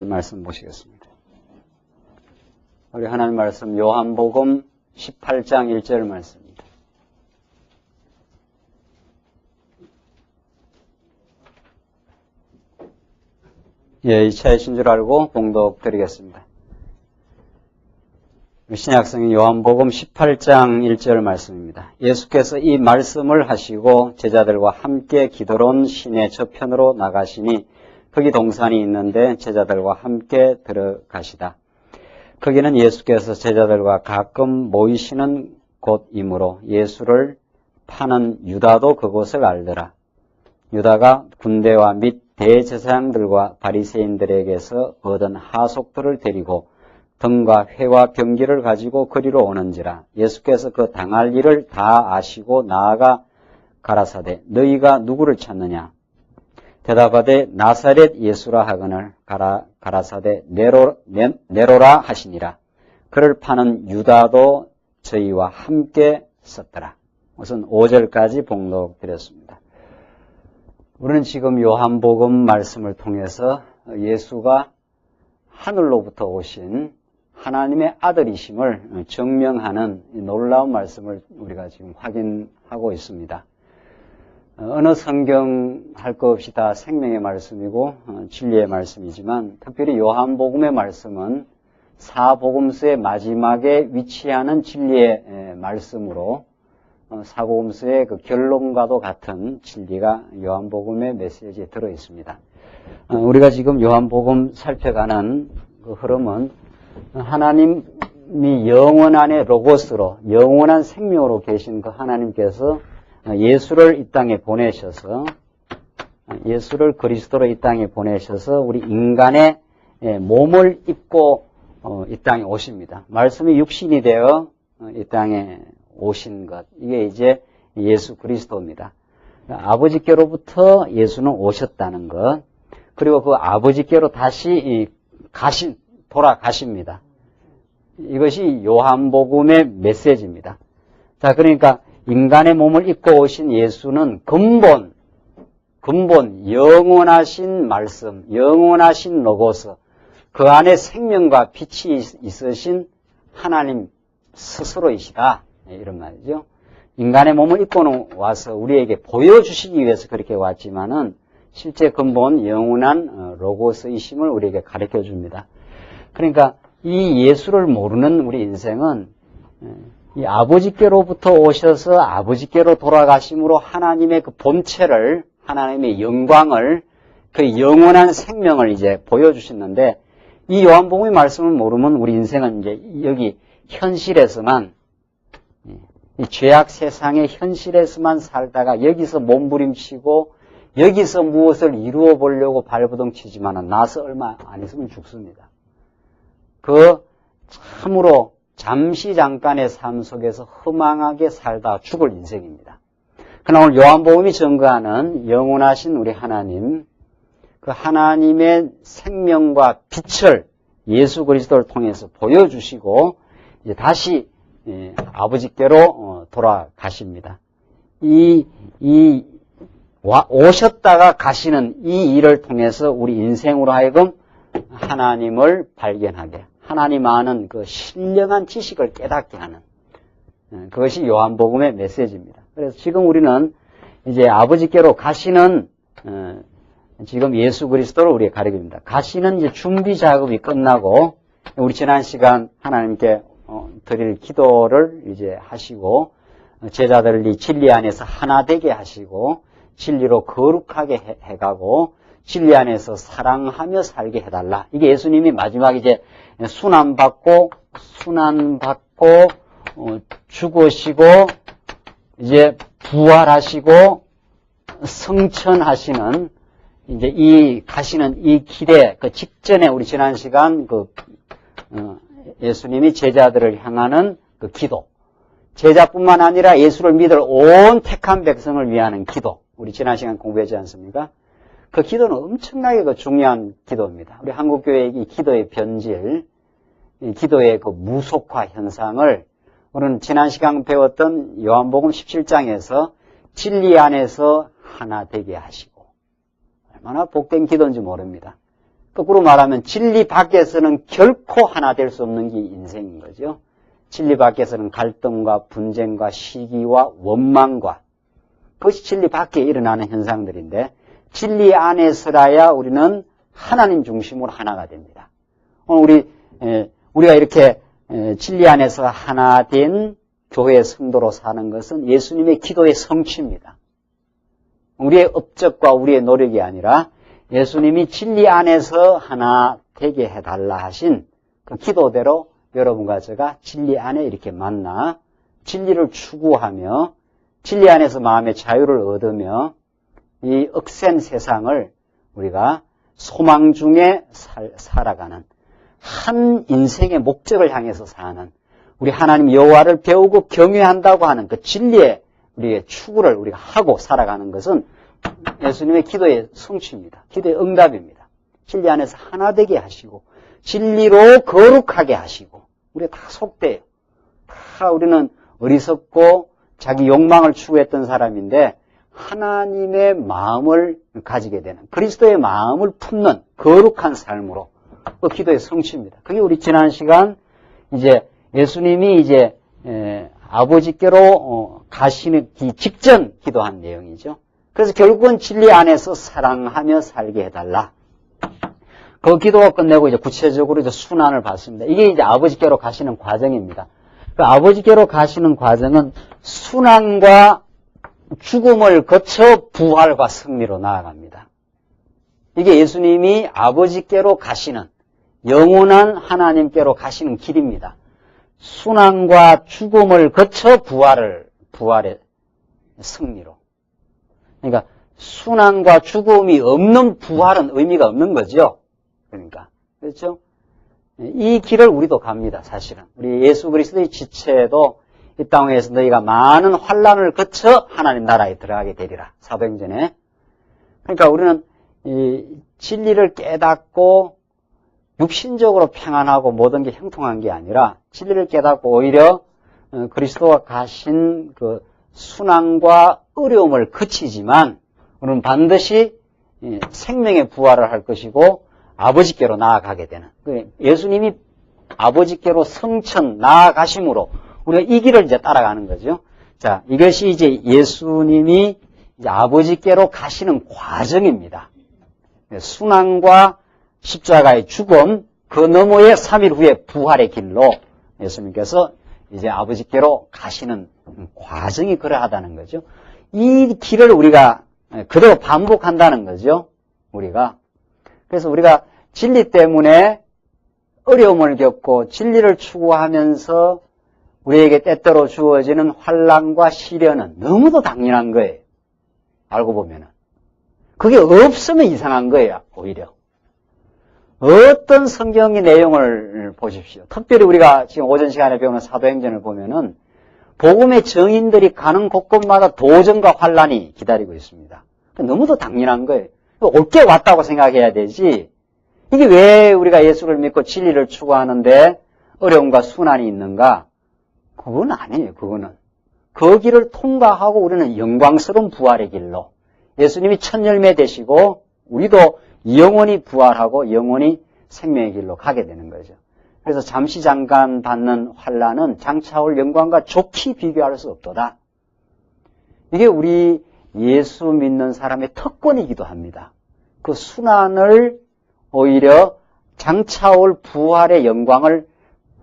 말씀 보시겠습니다. 우리 하나님 말씀 요한복음 18장 1절 말씀입니다. 예, 2차이신 줄 알고 봉독 드리겠습니다. 신약성경 요한복음 18장 1절 말씀입니다. 예수께서 이 말씀을 하시고 제자들과 함께 기도론 시내 저편으로 나가시니 거기 동산이 있는데 제자들과 함께 들어가시다. 거기는 예수께서 제자들과 가끔 모이시는 곳이므로 예수를 파는 유다도 그곳을 알더라. 유다가 군대와 및 대제사장들과 바리새인들에게서 얻은 하속들을 데리고 등과 회와 병기를 가지고 거리로 오는지라. 예수께서 그 당할 일을 다 아시고 나아가 가라사대 너희가 누구를 찾느냐? 대답하되 나사렛 예수라 하거늘 가라사대 네로라 하시니라. 그를 파는 유다도 저희와 함께 썼더라. 우선 5절까지 봉독드렸습니다. 우리는 지금 요한복음 말씀을 통해서 예수가 하늘로부터 오신 하나님의 아들이심을 증명하는 놀라운 말씀을 우리가 지금 확인하고 있습니다. 어느 성경 할 것 없이 다 생명의 말씀이고 진리의 말씀이지만 특별히 요한복음의 말씀은 사복음서의 마지막에 위치하는 진리의 말씀으로 사복음서의 그 결론과도 같은 진리가 요한복음의 메시지에 들어 있습니다. 우리가 지금 요한복음 살펴가는 그 흐름은 하나님이 영원 안에 로고스로 영원한 생명으로 계신 그 하나님께서 예수를 이 땅에 보내셔서 예수를 그리스도로 이 땅에 보내셔서 우리 인간의 몸을 입고 이 땅에 오십니다. 말씀이 육신이 되어 이 땅에 오신 것, 이게 이제 예수 그리스도입니다. 아버지께로부터 예수는 오셨다는 것, 그리고 그 아버지께로 다시 돌아가십니다. 이것이 요한복음의 메시지입니다. 자, 그러니까 인간의 몸을 입고 오신 예수는 근본, 영원하신 말씀, 영원하신 로고스, 그 안에 생명과 빛이 있으신 하나님 스스로이시다. 이런 말이죠. 인간의 몸을 입고는 와서 우리에게 보여주시기 위해서 그렇게 왔지만은 실제 근본 영원한 로고스이심을 우리에게 가르쳐 줍니다. 그러니까 이 예수를 모르는 우리 인생은 이 아버지께로부터 오셔서 아버지께로 돌아가심으로 하나님의 그 본체를, 하나님의 영광을, 그 영원한 생명을 이제 보여주시는데, 이 요한복음의 말씀을 모르면 우리 인생은 이제 여기 현실에서만, 이 죄악 세상의 현실에서만 살다가 여기서 몸부림치고 여기서 무엇을 이루어 보려고 발버둥치지만은 나서 얼마 안 있으면 죽습니다. 그 참으로 잠시 잠깐의 삶 속에서 허망하게 살다 죽을 인생입니다. 그러나 오늘 요한복음이 증거하는 영원하신 우리 하나님, 그 하나님의 생명과 빛을 예수 그리스도를 통해서 보여주시고 이제 다시 아버지께로 돌아가십니다. 오셨다가 가시는 이 일을 통해서 우리 인생으로 하여금 하나님을 발견하게, 하나님 아는 그 신령한 지식을 깨닫게 하는 그것이 요한복음의 메시지입니다. 그래서 지금 우리는 이제 아버지께로 가시는 지금 예수 그리스도를 우리가 가리킵니다. 가시는 이제 준비 작업이 끝나고 우리 지난 시간 하나님께 드릴 기도를 이제 하시고 제자들이 진리 안에서 하나 되게 하시고 진리로 거룩하게 해가고 진리 안에서 사랑하며 살게 해달라. 이게 예수님이 마지막 이제 순환받고 죽으시고 이제 부활하시고 성천하시는 이제 이 가시는 이 길에 그 직전에 우리 지난 시간 예수님이 제자들을 향하는 그 기도, 제자뿐만 아니라 예수를 믿을 온 택한 백성을 위하는 기도, 우리 지난 시간 공부했지 않습니까? 그 기도는 엄청나게 그 중요한 기도입니다. 우리 한국교회의 이 기도의 변질, 이 기도의 그 무속화 현상을 우리는 지난 시간 배웠던 요한복음 17장에서 진리 안에서 하나 되게 하시고, 얼마나 복된 기도인지 모릅니다. 거꾸로 말하면 진리 밖에서는 결코 하나 될 수 없는 게 인생인 거죠. 진리 밖에서는 갈등과 분쟁과 시기와 원망과 그것이 진리 밖에 일어나는 현상들인데 진리 안에서라야 우리는 하나님 중심으로 하나가 됩니다. 오늘 우리가 이렇게 진리 안에서 하나 된 교회의 성도로 사는 것은 예수님의 기도의 성취입니다. 우리의 업적과 우리의 노력이 아니라 예수님이 진리 안에서 하나 되게 해달라 하신 그 기도대로 여러분과 제가 진리 안에 이렇게 만나 진리를 추구하며 진리 안에서 마음의 자유를 얻으며 이 억센 세상을 우리가 소망 중에 살아가는 한 인생의 목적을 향해서 사는 우리 하나님 여호와를 배우고 경외한다고 하는 그 진리의 우리의 추구를 우리가 하고 살아가는 것은 예수님의 기도의 성취입니다. 기도의 응답입니다. 진리 안에서 하나 되게 하시고 진리로 거룩하게 하시고 우리가 다 속돼요. 다 우리는 어리석고 자기 욕망을 추구했던 사람인데 하나님의 마음을 가지게 되는 그리스도의 마음을 품는 거룩한 삶으로 그 기도의 성취입니다. 그게 우리 지난 시간 이제 예수님이 이제 아버지께로 가시는 직전 기도한 내용이죠. 그래서 결국은 진리 안에서 사랑하며 살게 해달라. 그 기도가 끝내고 이제 구체적으로 이제 순환을 받습니다. 이게 이제 아버지께로 가시는 과정입니다. 그 아버지께로 가시는 과정은 순환과 죽음을 거쳐 부활과 승리로 나아갑니다. 이게 예수님이 아버지께로 가시는 영원한 하나님께로 가시는 길입니다. 순환과 죽음을 거쳐 부활의 승리로. 그러니까 순환과 죽음이 없는 부활은 의미가 없는 거죠. 그러니까 그렇죠? 이 길을 우리도 갑니다. 사실은 우리 예수 그리스도의 지체도 이 땅에서 너희가 많은 환난을 거쳐 하나님 나라에 들어가게 되리라. 사도행전에. 그러니까 우리는 이 진리를 깨닫고 육신적으로 평안하고 모든 게 형통한 게 아니라 진리를 깨닫고 오히려 그리스도가 가신 그 순환과 어려움을 거치지만 우리는 반드시 생명의 부활을 할 것이고 아버지께로 나아가게 되는 예수님이 아버지께로 성천 나아가심으로 우리가 이 길을 이제 따라가는 거죠. 자, 이것이 이제 예수님이 이제 아버지께로 가시는 과정입니다. 순환과 십자가의 죽음, 그 너머의 3일 후에 부활의 길로 예수님께서 이제 아버지께로 가시는 과정이 그러하다는 거죠. 이 길을 우리가 그대로 반복한다는 거죠. 우리가. 그래서 우리가 진리 때문에 어려움을 겪고 진리를 추구하면서 우리에게 때때로 주어지는 환난과 시련은 너무도 당연한 거예요. 알고 보면은. 그게 없으면 이상한 거예요. 오히려. 어떤 성경의 내용을 보십시오. 특별히 우리가 지금 오전 시간에 배우는 사도행전을 보면은 복음의 증인들이 가는 곳곳마다 도전과 환난이 기다리고 있습니다. 너무도 당연한 거예요. 옳게 왔다고 생각해야 되지. 이게 왜 우리가 예수를 믿고 진리를 추구하는데 어려움과 순환이 있는가? 그건 아니에요. 그거는. 그 길을 통과하고 우리는 영광스러운 부활의 길로 예수님이 첫 열매 되시고 우리도 영원히 부활하고 영원히 생명의 길로 가게 되는 거죠. 그래서 잠시 잠깐 받는 환난은 장차올 영광과 좋게 비교할 수 없도다. 이게 우리 예수 믿는 사람의 특권이기도 합니다. 그 순환을 오히려 장차올 부활의 영광을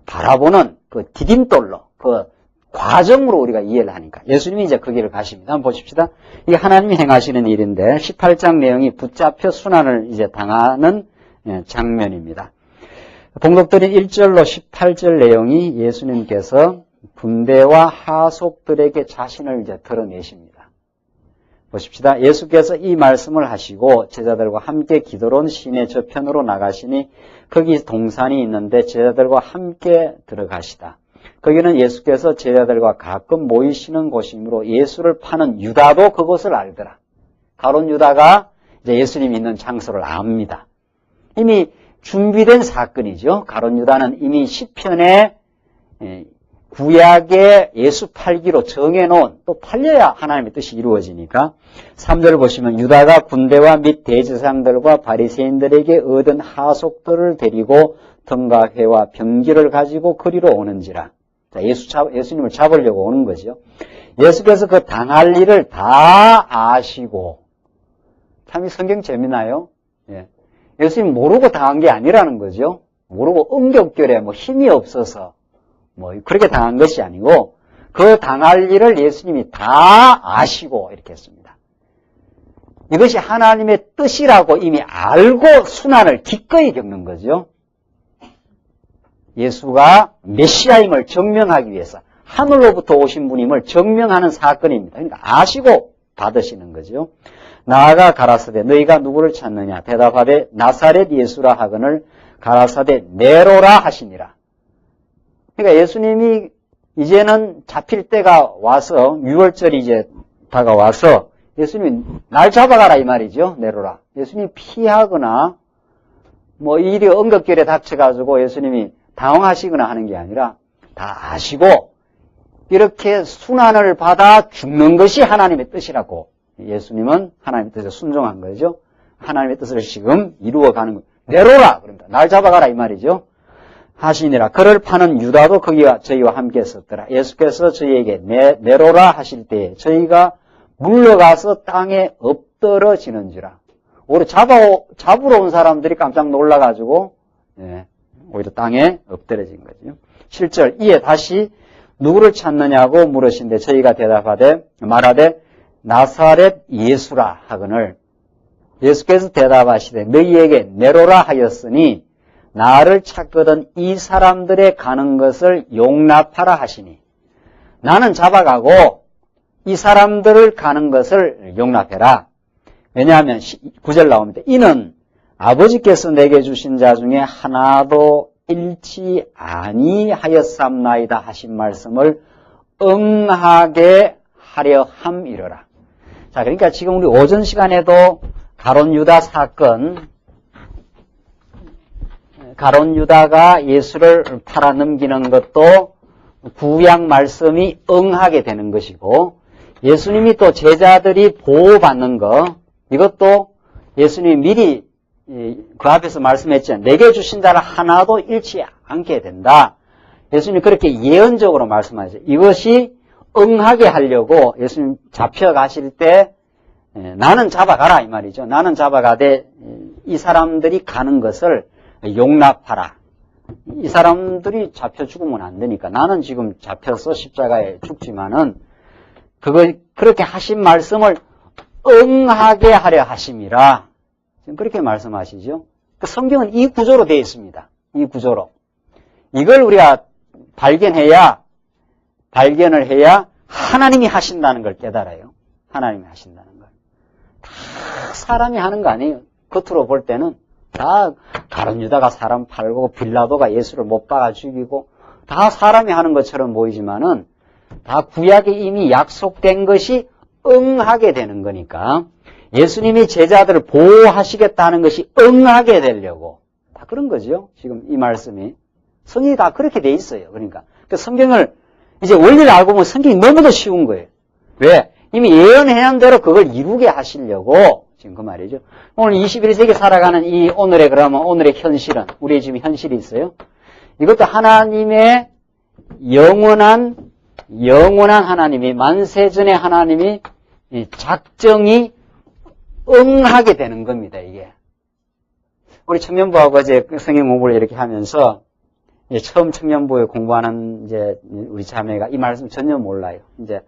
바라보는 그 디딤돌로 그 과정으로 우리가 이해를 하니까 예수님이 이제 그 길을 가십니다. 한번 보십시다. 이게 하나님이 행하시는 일인데 18장 내용이 붙잡혀 순환을 이제 당하는 장면입니다. 봉독들인 1절로 18절 내용이 예수님께서 군대와 하속들에게 자신을 이제 드러내십니다. 보십시다. 예수께서 이 말씀을 하시고 제자들과 함께 기도론 시내 저편으로 나가시니 거기 동산이 있는데 제자들과 함께 들어가시다. 거기는 예수께서 제자들과 가끔 모이시는 곳이므로 예수를 파는 유다도 그곳을 알더라. 가룟 유다가 이제 예수님이 있는 장소를 압니다. 이미 준비된 사건이죠. 가룟 유다는 이미 시편에 구약의 예수 팔기로 정해놓은, 또 팔려야 하나님의 뜻이 이루어지니까 3절 보시면 유다가 군대와 및 대제사장들과 바리새인들에게 얻은 하속들을 데리고 등가회와 병기를 가지고 그리로 오는지라. 자, 예수님을 잡으려고 오는 거죠. 예수께서 그 당할 일을 다 아시고, 참 이 성경 재미나요? 예. 예수님 모르고 당한 게 아니라는 거죠. 모르고 응격결에 힘이 없어서 그렇게 당한 것이 아니고 그 당할 일을 예수님이 다 아시고 이렇게 했습니다. 이것이 하나님의 뜻이라고 이미 알고 순환을 기꺼이 겪는 거죠. 예수가 메시아임을 증명하기 위해서 하늘로부터 오신 분임을 증명하는 사건입니다. 그러니까 아시고 받으시는 거죠. 나아가 가라사대 너희가 누구를 찾느냐 대답하되 나사렛 예수라 하거늘 가라사대 네로라 하시니라. 그러니까 예수님이 이제는 잡힐 때가 와서 6월절이 이제 다가와서 예수님이 날 잡아가라 이 말이죠. 네로라. 예수님이 피하거나 일이 응급결에 닥쳐가지고 예수님이 당황하시거나 하는 게 아니라 다 아시고 이렇게 순환을 받아 죽는 것이 하나님의 뜻이라고 예수님은 하나님의 뜻에 순종한 거죠. 하나님의 뜻을 지금 이루어가는 거예요. 네로라 그럽니다. 날 잡아가라 이 말이죠. 하시니라. 그를 파는 유다도 거기와 저희와 함께 있었더라. 예수께서 저희에게 네로라 하실 때에 저희가 물러가서 땅에 엎드러지는지라. 오히려 잡으러 온 사람들이 깜짝 놀라가지고 오히려 땅에 엎드러진 거죠. 7절 이에 다시 누구를 찾느냐고 물으신데 저희가 말하되 나사렛 예수라 하거늘 예수께서 대답하시되 너희에게 네로라 하였으니 나를 찾거든 이 사람들의 가는 것을 용납하라 하시니 나는 잡아가고 이 사람들을 가는 것을 용납해라. 왜냐하면 9절 나옵니다. 이는 아버지께서 내게 주신 자 중에 하나도 잃지 아니하였삼나이다 하신 말씀을 응하게 하려 함이러라. 자, 그러니까 지금 우리 오전 시간에도 가룟 유다 사건, 가룟 유다가 예수를 팔아 넘기는 것도 구약 말씀이 응하게 되는 것이고 예수님이 또 제자들이 보호받는 것 이것도 예수님이 미리 그 앞에서 말씀했죠. 내게 주신 자를 하나도 잃지 않게 된다. 예수님이 그렇게 예언적으로 말씀하셨죠. 이것이 응하게 하려고 예수님 잡혀가실 때 나는 잡아가라 이 말이죠. 나는 잡아가되 이 사람들이 가는 것을 용납하라. 이 사람들이 잡혀 죽으면 안 되니까 나는 지금 잡혀서 십자가에 죽지만은 그렇게 하신 말씀을 응하게 하려 하심이라. 지금 그렇게 말씀하시죠. 성경은 이 구조로 되어 있습니다. 이 구조로. 이걸 우리가 발견을 해야 하나님이 하신다는 걸 깨달아요. 하나님이 하신다는 걸. 다 사람이 하는 거 아니에요. 겉으로 볼 때는 다 가룟 유다가 사람 팔고 빌라도가 예수를 못 박아 죽이고 다 사람이 하는 것처럼 보이지만은 다 구약에 이미 약속된 것이 응하게 되는 거니까 예수님이 제자들을 보호하시겠다는 것이 응하게 되려고 다 그런 거죠. 지금 이 말씀이 성경이 다 그렇게 돼 있어요. 그러니까 성경을 이제 원리를 알고 보면 성경이 너무도 쉬운 거예요. 왜? 이미 예언해놓은 대로 그걸 이루게 하시려고 지금 그 말이죠. 오늘 21세기 살아가는 오늘의 현실은 우리의 지금 현실이 있어요. 이것도 하나님의 영원한 하나님이 만세전의 하나님이 작정이 응하게 되는 겁니다. 이게 우리 청년부하고 이제 성경 공부를 이렇게 하면서 처음 청년부에 공부하는 이제 우리 자매가 이 말씀 전혀 몰라요. 이제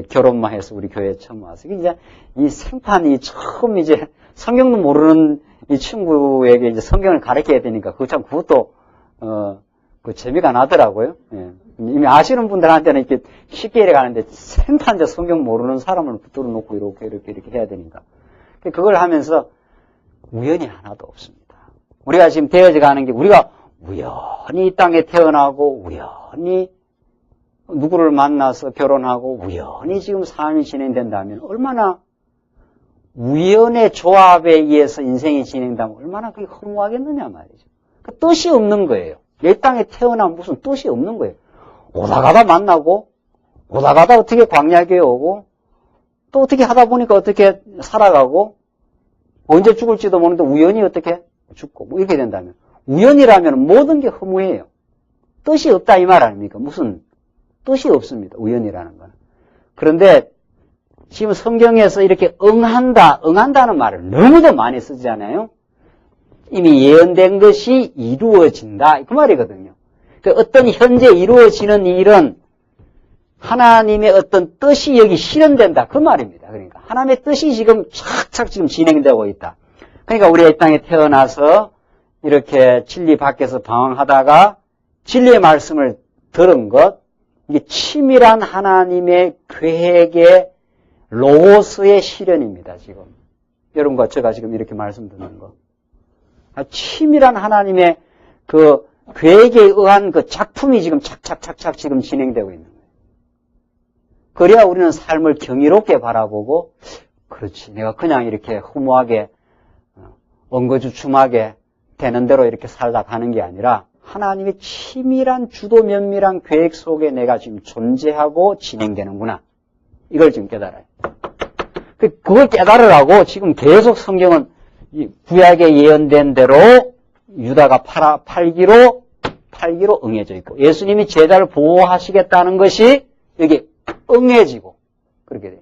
결혼만 해서 우리 교회에 처음 와서 이제 이 생판이 처음 이제 성경도 모르는 이 친구에게 이제 성경을 가르쳐야 되니까 그것도 그 재미가 나더라고요. 예. 이미 아시는 분들한테는 이렇게 쉽게 이래가는데 생판 이제 성경 모르는 사람을 붙들어 놓고 이렇게 해야 되니까 그걸 하면서 우연이 하나도 없습니다. 우리가 지금 되어져 가는 게 우리가 우연히 이 땅에 태어나고 우연히 누구를 만나서 결혼하고 우연히 지금 삶이 진행된다면 얼마나 우연의 조합에 의해서 인생이 진행되면 얼마나 그게 허무하겠느냐 말이죠. 그 뜻이 없는 거예요. 이 땅에 태어나면 무슨 뜻이 없는 거예요. 오다가다 만나고, 오다가다 어떻게 광야교에 오고, 또 어떻게 하다 보니까 어떻게 살아가고, 언제 죽을지도 모르는데 우연히 어떻게 죽고, 뭐 이렇게 된다면. 우연이라면 모든 게 허무해요. 뜻이 없다 이 말 아닙니까? 무슨 뜻이 없습니다. 우연이라는 거는. 그런데 지금 성경에서 이렇게 응한다는 말을 너무도 많이 쓰잖아요. 이미 예언된 것이 이루어진다. 그 말이거든요. 어떤 현재 이루어지는 일은 하나님의 어떤 뜻이 여기 실현된다. 그 말입니다. 그러니까 하나님의 뜻이 지금 착착 지금 진행되고 있다. 그러니까 우리가 이 땅에 태어나서 이렇게 진리 밖에서 방황하다가 진리의 말씀을 들은 것, 이게 치밀한 하나님의 계획의 로고스의 실현입니다. 지금 여러분과 제가 지금 이렇게 말씀드리는 거, 치밀한 하나님의 그 계획에 의한 그 작품이 지금 착착착착 지금 진행되고 있는 거예요. 그래야 우리는 삶을 경이롭게 바라보고, 그렇지, 내가 그냥 이렇게 허무하게 엉거주춤하게 되는 대로 이렇게 살다 가는 게 아니라 하나님의 치밀한 주도 면밀한 계획 속에 내가 지금 존재하고 진행되는구나. 이걸 지금 깨달아요. 그걸 깨달으라고 지금 계속 성경은 구약에 예언된 대로 유다가 팔기로 응해져 있고, 예수님이 제자를 보호하시겠다는 것이 여기 응해지고 그렇게 돼요.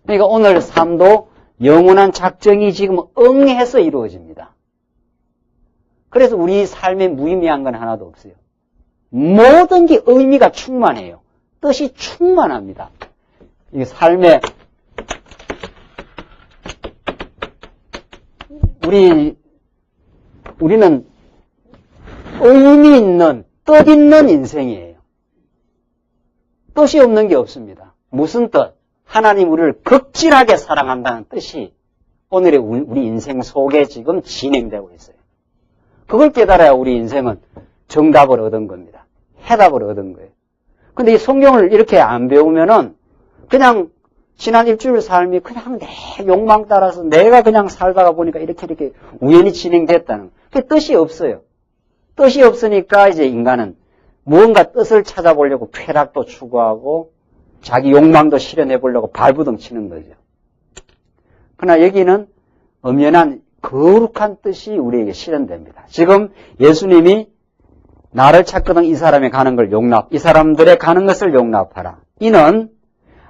그러니까 오늘 삶도 영원한 작정이 지금 응해서 이루어집니다. 그래서 우리 삶에 무의미한 건 하나도 없어요. 모든 게 의미가 충만해요. 뜻이 충만합니다. 이 삶에 우리는 의미 있는, 뜻 있는 인생이에요. 뜻이 없는 게 없습니다. 무슨 뜻? 하나님 우리를 극진하게 사랑한다는 뜻이 오늘의 우리 인생 속에 지금 진행되고 있어요. 그걸 깨달아야 우리 인생은 정답을 얻은 겁니다. 해답을 얻은 거예요. 근데 이 성경을 이렇게 안 배우면은 그냥 지난 일주일 삶이 그냥 내 욕망 따라서 내가 그냥 살다가 보니까 이렇게 우연히 진행됐다는 거예요. 그 뜻이 없어요. 뜻이 없으니까 이제 인간은 무언가 뜻을 찾아보려고 쾌락도 추구하고 자기 욕망도 실현해 보려고 발부둥 치는 거죠. 그러나 여기는 엄연한 거룩한 뜻이 우리에게 실현됩니다. 지금 예수님이 나를 찾거든 이 사람이 가는 걸 이 사람들의 가는 것을 용납하라. 이는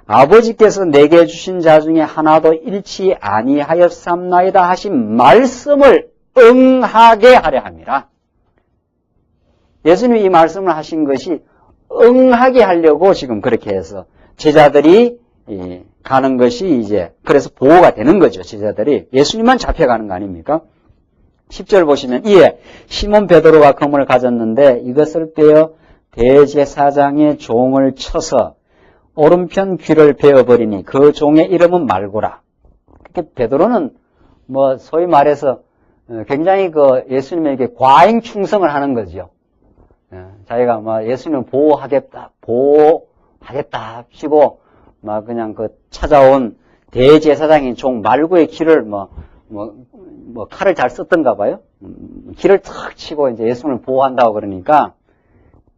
아버지께서 내게 주신 자 중에 하나도 잃지 아니하였삼나이다 하신 말씀을 응하게 하려 함이라. 예수님이 이 말씀을 하신 것이 응하게 하려고 지금 그렇게 해서 제자들이 가는 것이 이제 그래서 보호가 되는 거죠. 제자들이 예수님만 잡혀가는 거 아닙니까? 10절 보시면 이에 시몬 베드로가 검을 가졌는데 이것을 빼어 대제사장의 종을 쳐서 오른편 귀를 베어버리니 그 종의 이름은 말고라. 그렇게 베드로는 뭐 소위 말해서 굉장히 그 예수님에게 과잉 충성을 하는 거죠. 자기가 막 예수님을 보호하겠다 치고 막 그냥 그 찾아온 대제사장인 종 말고의 길을 칼을 잘 썼던가 봐요. 길을 탁 치고 이제 예수님을 보호한다고 그러니까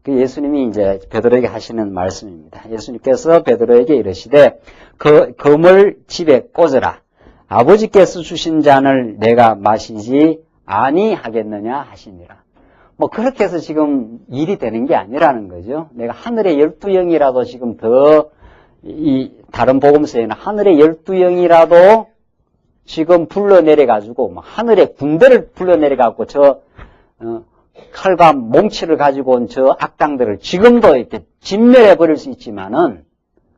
그 예수님이 이제 베드로에게 하시는 말씀입니다. 예수님께서 베드로에게 이르시되 그 검을 집에 꽂으라. 아버지께서 주신 잔을 내가 마시지 아니하겠느냐 하시니라. 뭐 그렇게 해서 지금 일이 되는 게 아니라는 거죠. 내가 하늘의 12영이라도 지금 이 다른 복음서에는 하늘의 12영이라도 지금 불러내려가지고 하늘의 군대를 불러내려가지고 칼과 몽치를 가지고 온 저 악당들을 지금도 이렇게 진멸해버릴 수 있지만은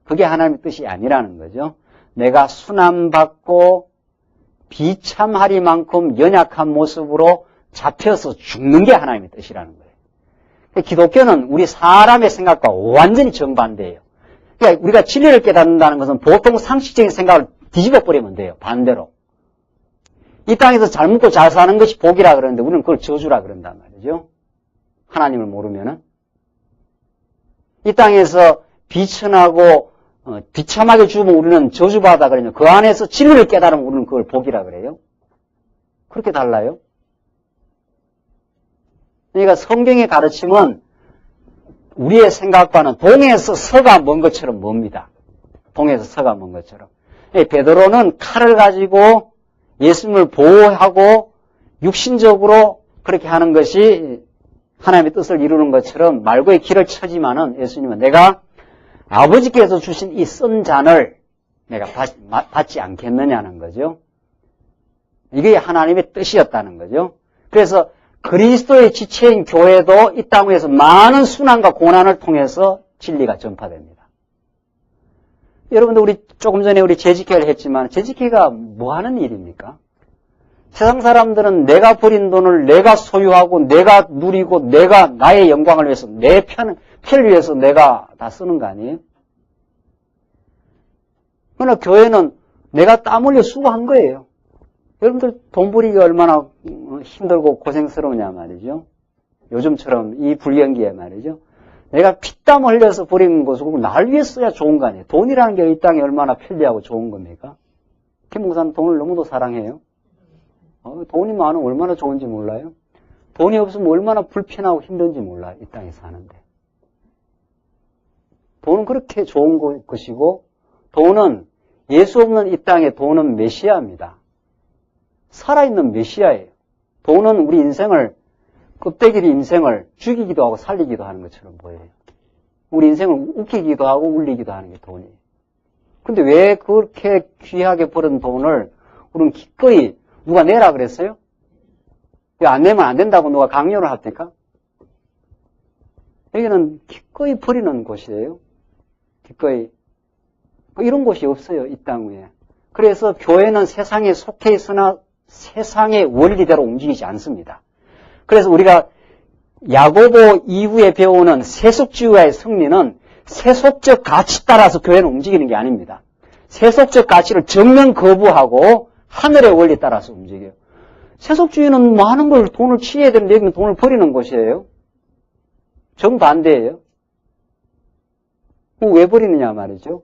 그게 하나님의 뜻이 아니라는 거죠. 내가 순환받고 비참하리만큼 연약한 모습으로 잡혀서 죽는 게 하나님의 뜻이라는 거예요. 기독교는 우리 사람의 생각과 완전히 정반대예요. 그러니까 우리가 진리를 깨닫는다는 것은 보통 상식적인 생각을 뒤집어 버리면 돼요. 반대로. 이 땅에서 잘 먹고 잘 사는 것이 복이라 그러는데 우리는 그걸 저주라 그런단 말이죠. 하나님을 모르면은. 이 땅에서 비천하고 비참하게 죽으면 우리는 저주받아 그러냐. 그 안에서 진리를 깨달으면 우리는 그걸 복이라 그래요. 그렇게 달라요. 그러니까 성경의 가르침은 우리의 생각과는 동에서 서가 먼 것처럼 멉니다. 동에서 서가 먼 것처럼. 베드로는 칼을 가지고 예수님을 보호하고 육신적으로 그렇게 하는 것이 하나님의 뜻을 이루는 것처럼 말고의 길을 쳐지만은 예수님은 내가 아버지께서 주신 이 쓴 잔을 내가 받지 않겠느냐는 거죠. 이게 하나님의 뜻이었다는 거죠. 그래서 그리스도의 지체인 교회도 이 땅 위에서 많은 순환과 고난을 통해서 진리가 전파됩니다. 여러분들 우리 조금 전에 우리 재직회를 했지만 재직회가 뭐 하는 일입니까? 세상 사람들은 내가 버린 돈을 내가 소유하고 내가 누리고 내가 나의 영광을 위해서 내 편을 위해서 내가 다 쓰는 거 아니에요? 그러나 교회는 내가 땀 흘려 수고한 거예요. 여러분들 돈 벌이기가 얼마나 힘들고 고생스러우냐 말이죠. 요즘처럼 이 불경기에 말이죠. 내가 피땀 흘려서 버린 것을 날 위해 써야 좋은 거 아니에요. 돈이라는 게 이 땅에 얼마나 편리하고 좋은 겁니까? 김 목사는 돈을 너무도 사랑해요. 돈이 많으면 얼마나 좋은지 몰라요? 돈이 없으면 얼마나 불편하고 힘든지 몰라요. 이 땅에 사는데. 돈은 그렇게 좋은 것이고 돈은 예수 없는 이 땅에 돈은 메시아입니다. 살아있는 메시아예요. 돈은 우리 인생을 껍데기리 인생을 죽이기도 하고 살리기도 하는 것처럼 보여요. 우리 인생을 웃기기도 하고 울리기도 하는 게 돈이에요. 근데 왜 그렇게 귀하게 벌은 돈을 우리는 기꺼이 누가 내라 그랬어요? 왜 안 내면 안 된다고 누가 강요를 합니까? 여기는 기꺼이 버리는 곳이에요. 기꺼이. 이런 곳이 없어요. 이 땅 위에. 그래서 교회는 세상에 속해 있으나 세상의 원리대로 움직이지 않습니다. 그래서 우리가 야고보 이후에 배우는 세속주의와의 승리는 세속적 가치 따라서 교회는 움직이는 게 아닙니다. 세속적 가치를 전면 거부하고 하늘의 원리 따라서 움직여요. 세속주의는 많은 걸 돈을 취해야 되는데 여기는 돈을 버리는 곳이에요. 정반대예요. 왜 버리느냐 말이죠.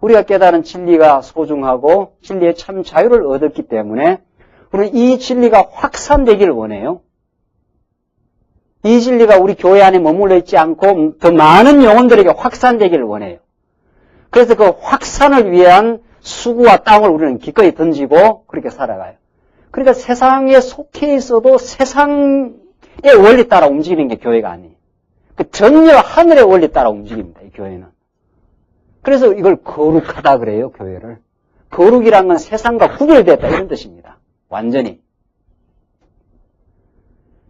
우리가 깨달은 진리가 소중하고 진리의 참 자유를 얻었기 때문에 우리는 이 진리가 확산되기를 원해요. 이 진리가 우리 교회 안에 머물러 있지 않고 더 많은 영혼들에게 확산되기를 원해요. 그래서 그 확산을 위한 수고와 땀을 우리는 기꺼이 던지고 그렇게 살아가요. 그러니까 세상에 속해 있어도 세상의 원리 따라 움직이는 게 교회가 아니에요. 전혀 하늘의 원리 따라 움직입니다. 이 교회는. 그래서 이걸 거룩하다 그래요. 교회를. 거룩이란 건 세상과 구별됐다 이런 뜻입니다. 완전히.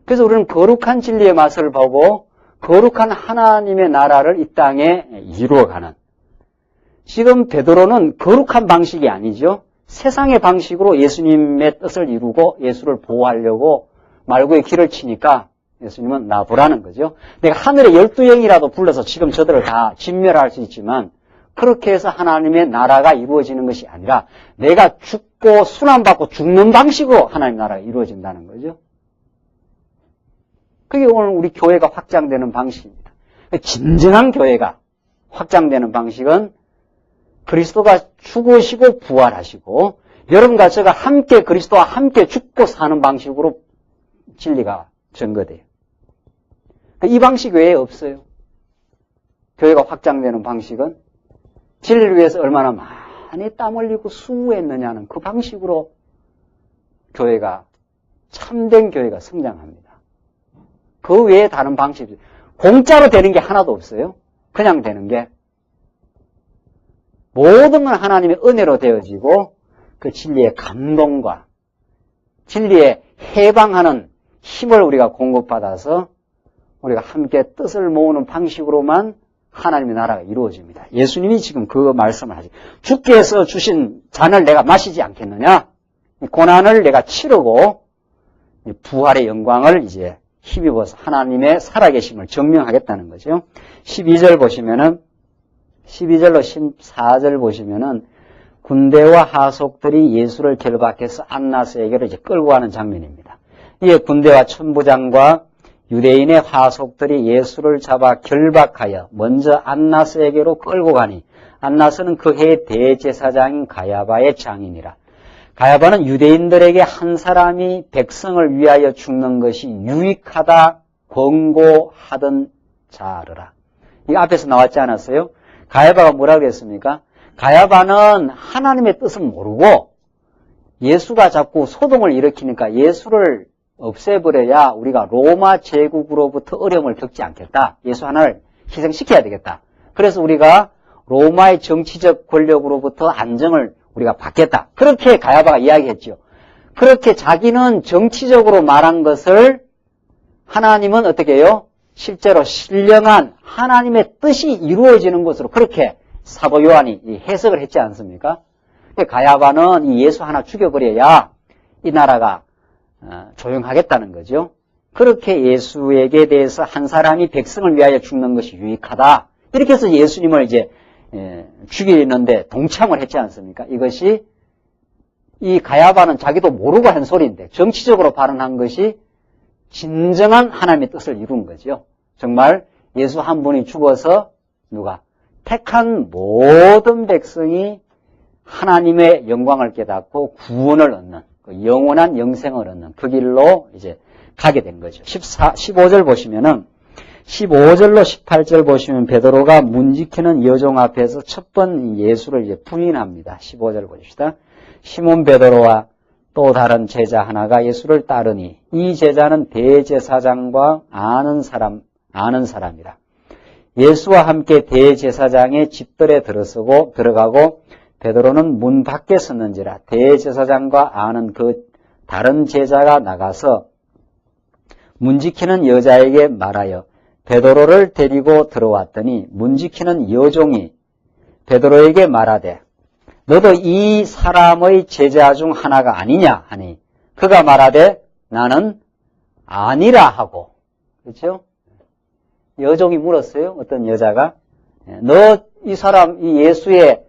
그래서 우리는 거룩한 진리의 맛을 보고 거룩한 하나님의 나라를 이 땅에 이루어가는. 지금 베드로는 거룩한 방식이 아니죠. 세상의 방식으로 예수님의 뜻을 이루고 예수를 보호하려고 말고의 길을 치니까 예수님은 놔보라는 거죠. 내가 하늘의 12영이라도 불러서 지금 저들을 다 진멸할 수 있지만 그렇게 해서 하나님의 나라가 이루어지는 것이 아니라 내가 죽고 순환받고 죽는 방식으로 하나님의 나라가 이루어진다는 거죠. 그게 오늘 우리 교회가 확장되는 방식입니다. 진정한 교회가 확장되는 방식은 그리스도가 죽으시고 부활하시고 여러분과 저가 함께 그리스도와 함께 죽고 사는 방식으로 진리가 전거돼요. 이 방식 외에 없어요. 교회가 확장되는 방식은 진리를 위해서 얼마나 많이 땀 흘리고 수고했느냐는 그 방식으로 교회가 참된 교회가 성장합니다. 그 외에 다른 방식이 공짜로 되는 게 하나도 없어요. 그냥 되는 게 모든 건 하나님의 은혜로 되어지고 그 진리의 감동과 진리의 해방하는 힘을 우리가 공급받아서 우리가 함께 뜻을 모으는 방식으로만 하나님의 나라가 이루어집니다. 예수님이 지금 그 말씀을 하죠. 주께서 주신 잔을 내가 마시지 않겠느냐? 고난을 내가 치르고 부활의 영광을 이제 힘입어서 하나님의 살아계심을 증명하겠다는 거죠. 12절 보시면은 12절로 14절 보시면은 군대와 하속들이 예수를 결박해서 안나스에게로 이제 끌고 가는 장면입니다. 이에 군대와 천부장과 유대인의 하속들이 예수를 잡아 결박하여 먼저 안나스에게로 끌고 가니 안나스는 그 해 대제사장인 가야바의 장인이라. 가야바는 유대인들에게 한 사람이 백성을 위하여 죽는 것이 유익하다 권고하던 자르라. 이거 앞에서 나왔지 않았어요? 가야바가 뭐라고 그랬습니까? 가야바는 하나님의 뜻은 모르고 예수가 자꾸 소동을 일으키니까 예수를 없애버려야 우리가 로마 제국으로부터 어려움을 겪지 않겠다. 예수 하나를 희생시켜야 되겠다. 그래서 우리가 로마의 정치적 권력으로부터 안정을 우리가 받겠다. 그렇게 가야바가 이야기했죠. 그렇게 자기는 정치적으로 말한 것을 하나님은 어떻게 해요? 실제로 신령한 하나님의 뜻이 이루어지는 것으로 그렇게 사도 요한이 해석을 했지 않습니까? 가야바는 이 예수 하나 죽여버려야 이 나라가 조용하겠다는 거죠. 그렇게 예수에게 대해서 한 사람이 백성을 위하여 죽는 것이 유익하다. 이렇게 해서 예수님을 이제 죽이는데 동참을 했지 않습니까? 이것이 이 가야바는 자기도 모르고 한 소리인데 정치적으로 발언한 것이 진정한 하나님의 뜻을 이룬 거죠. 정말 예수 한 분이 죽어서 누가? 택한 모든 백성이 하나님의 영광을 깨닫고 구원을 얻는, 영원한 영생을 얻는 그 길로 이제 가게 된 거죠. 15절 보시면은 15절로 18절 보시면 베드로가 문지키는 여종 앞에서 첫 번 예수를 이제 부인합니다. 15절 보십시다. 시몬 베드로와 또 다른 제자 하나가 예수를 따르니 이 제자는 대제사장과 아는 사람이라. 예수와 함께 대제사장의 집들에 들어가고 베드로는 문 밖에 섰는지라. 대제사장과 아는 그 다른 제자가 나가서 문지키는 여자에게 말하여 베드로를 데리고 들어왔더니 문지키는 여종이 베드로에게 말하되 너도 이 사람의 제자 중 하나가 아니냐 하니 그가 말하되 나는 아니라 하고. 그렇죠? 여종이 물었어요. 어떤 여자가 너 이 사람 이 예수의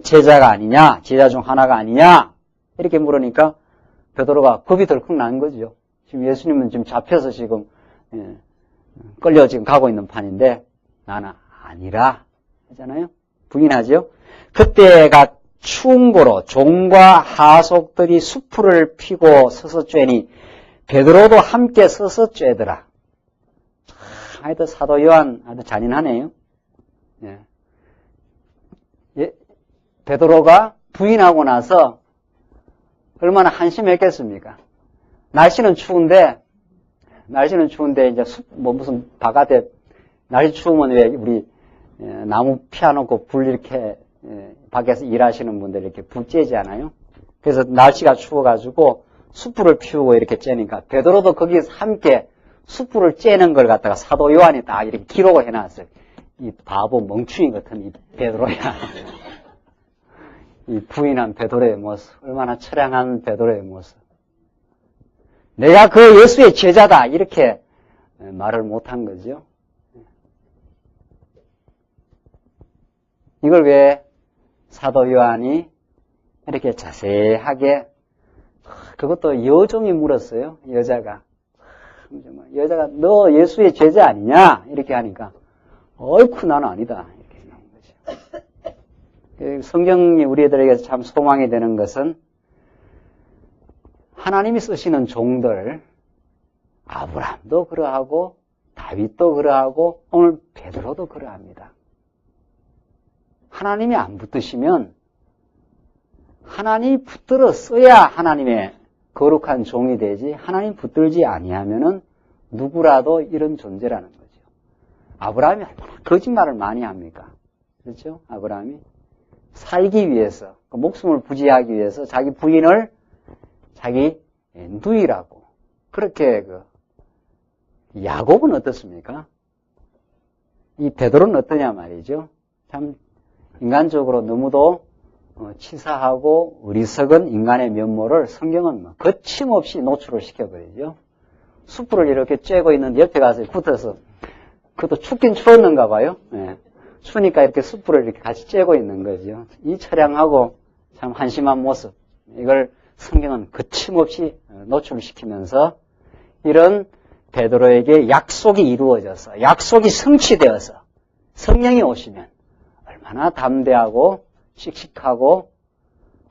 제자가 아니냐, 제자 중 하나가 아니냐 이렇게 물으니까 베드로가 겁이 덜컥 난 거죠. 지금 예수님은 지금 잡혀서 지금 끌려 지금 가고 있는 판인데 나는 아니라 하잖아요. 부인하죠. 그때가 추운 고로 종과 하속들이 수풀을 피고 서서 쬐니 베드로도 함께 서서 쬐더라. 하여튼 사도 요한 아주 잔인하네요. 베드로가 부인하고 나서 얼마나 한심했겠습니까? 날씨는 추운데 이제 무슨 바깥에 날씨 추우면 왜 우리 나무 피워놓고 불 이렇게 밖에서 일하시는 분들 이렇게 불 쬐지 않아요? 그래서 날씨가 추워가지고 숯불을 피우고 이렇게 쬐니까 베드로도 거기서 함께 숯불을 쬐는 걸 갖다가 사도 요한이 딱 이렇게 기록을 해놨어요. 이 바보 멍충이 같은 이 베드로야. 이 부인한 베드로의 모습, 얼마나 처량한 베드로의 모습. 내가 그 예수의 제자다 이렇게 말을 못한 거죠. 이걸 왜 사도 요한이 이렇게 자세하게, 그것도 여종이 물었어요. 여자가 너 예수의 제자 아니냐 이렇게 하니까 어이쿠 나는 아니다 이렇게 나온 거죠. 성경이 우리들에게 참 소망이 되는 것은 하나님이 쓰시는 종들, 아브라함도 그러하고 다윗도 그러하고 오늘 베드로도 그러합니다. 하나님이 안 붙드시면, 하나님이 붙들어 써야 하나님의 거룩한 종이 되지, 하나님 붙들지 아니하면은 누구라도 이런 존재라는 거죠. 아브라함이 얼마나 거짓말을 많이 합니까? 그렇죠? 아브라함이 살기 위해서, 목숨을 부지하기 위해서 자기 부인을 자기 누이라고. 그렇게 야곱은 어떻습니까? 이 베드로는 어떠냐 말이죠. 참 인간적으로 너무도 치사하고 어리석은 인간의 면모를 성경은 거침없이 노출을 시켜버리죠. 숯불을 이렇게 쬐고 있는데 옆에 가서 붙어서, 그것도 춥긴 추웠는가 봐요. 예. 추우니까 이렇게 숯불을 이렇게 같이 쬐고 있는 거죠. 이 처량하고 참 한심한 모습, 이걸 성경은 거침없이 노출시키면서 이런 베드로에게 약속이 이루어져서, 약속이 성취되어서 성령이 오시면 얼마나 담대하고 씩씩하고